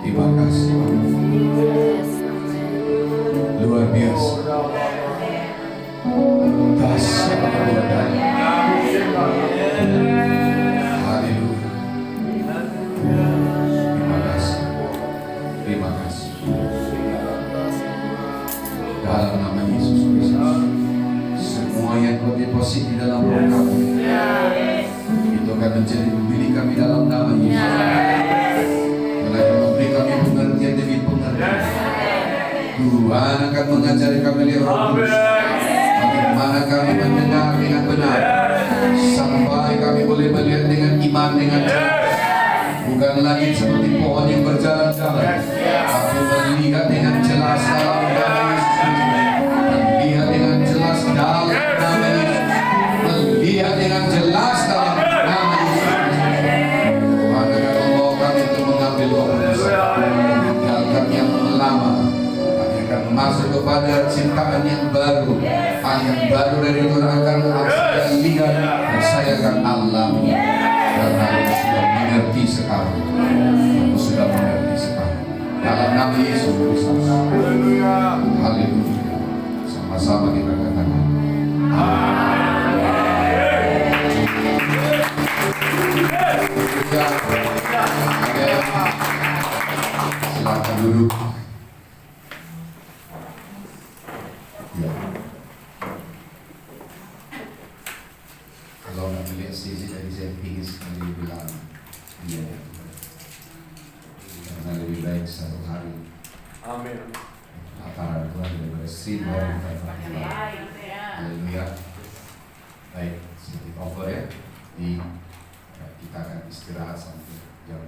Terima kasih, luar biasa, dahsyat perbuatan. Haleluya. Terima kasih, terima kasih. Dalam nama Yesus Kristus, semua yang kau deposit di dalam roh kami, itu akan menjadi milik kami dalam nama Yesus. Memberi kami pengertian demi pengertian. Tuhan akan mengajari kami lewat Roh Kudus bagaimana kami mendengar dengan benar, sampai kami boleh melihat dengan iman dengan jelas, bukan lagi seperti pohon yang berjalan-jalan, tapi melihat dengan jelas dalam nama Yesus Kristus, melihat dengan jelas dalam nama Yesus, melihat dengan jelas dalam nama Yesus Kristus. Tuhan akan membawa kami untuk mengambil keputusan, meninggalkan yang lama. Kami akan masuk kepada cintaan yang baru, yang baru dari Tuhan akan saya lihat dan saya akan alami. Karena aku sudah mengerti sekarang, aku sudah mengerti sekarang. Dalam nama Yesus Kristus, haleluya. Sama-sama kita katakan. Silakan duduk. Ya. Kalau nggak melihat sisi tadi saya ingin sekali bilang, iya, karena lebih baik satu hari Amin. aparat Tuhan daripada 1000 hari tanpa Tuhan. Haleluya. Baik, sedikit over ya. Kita akan istirahat sampai jam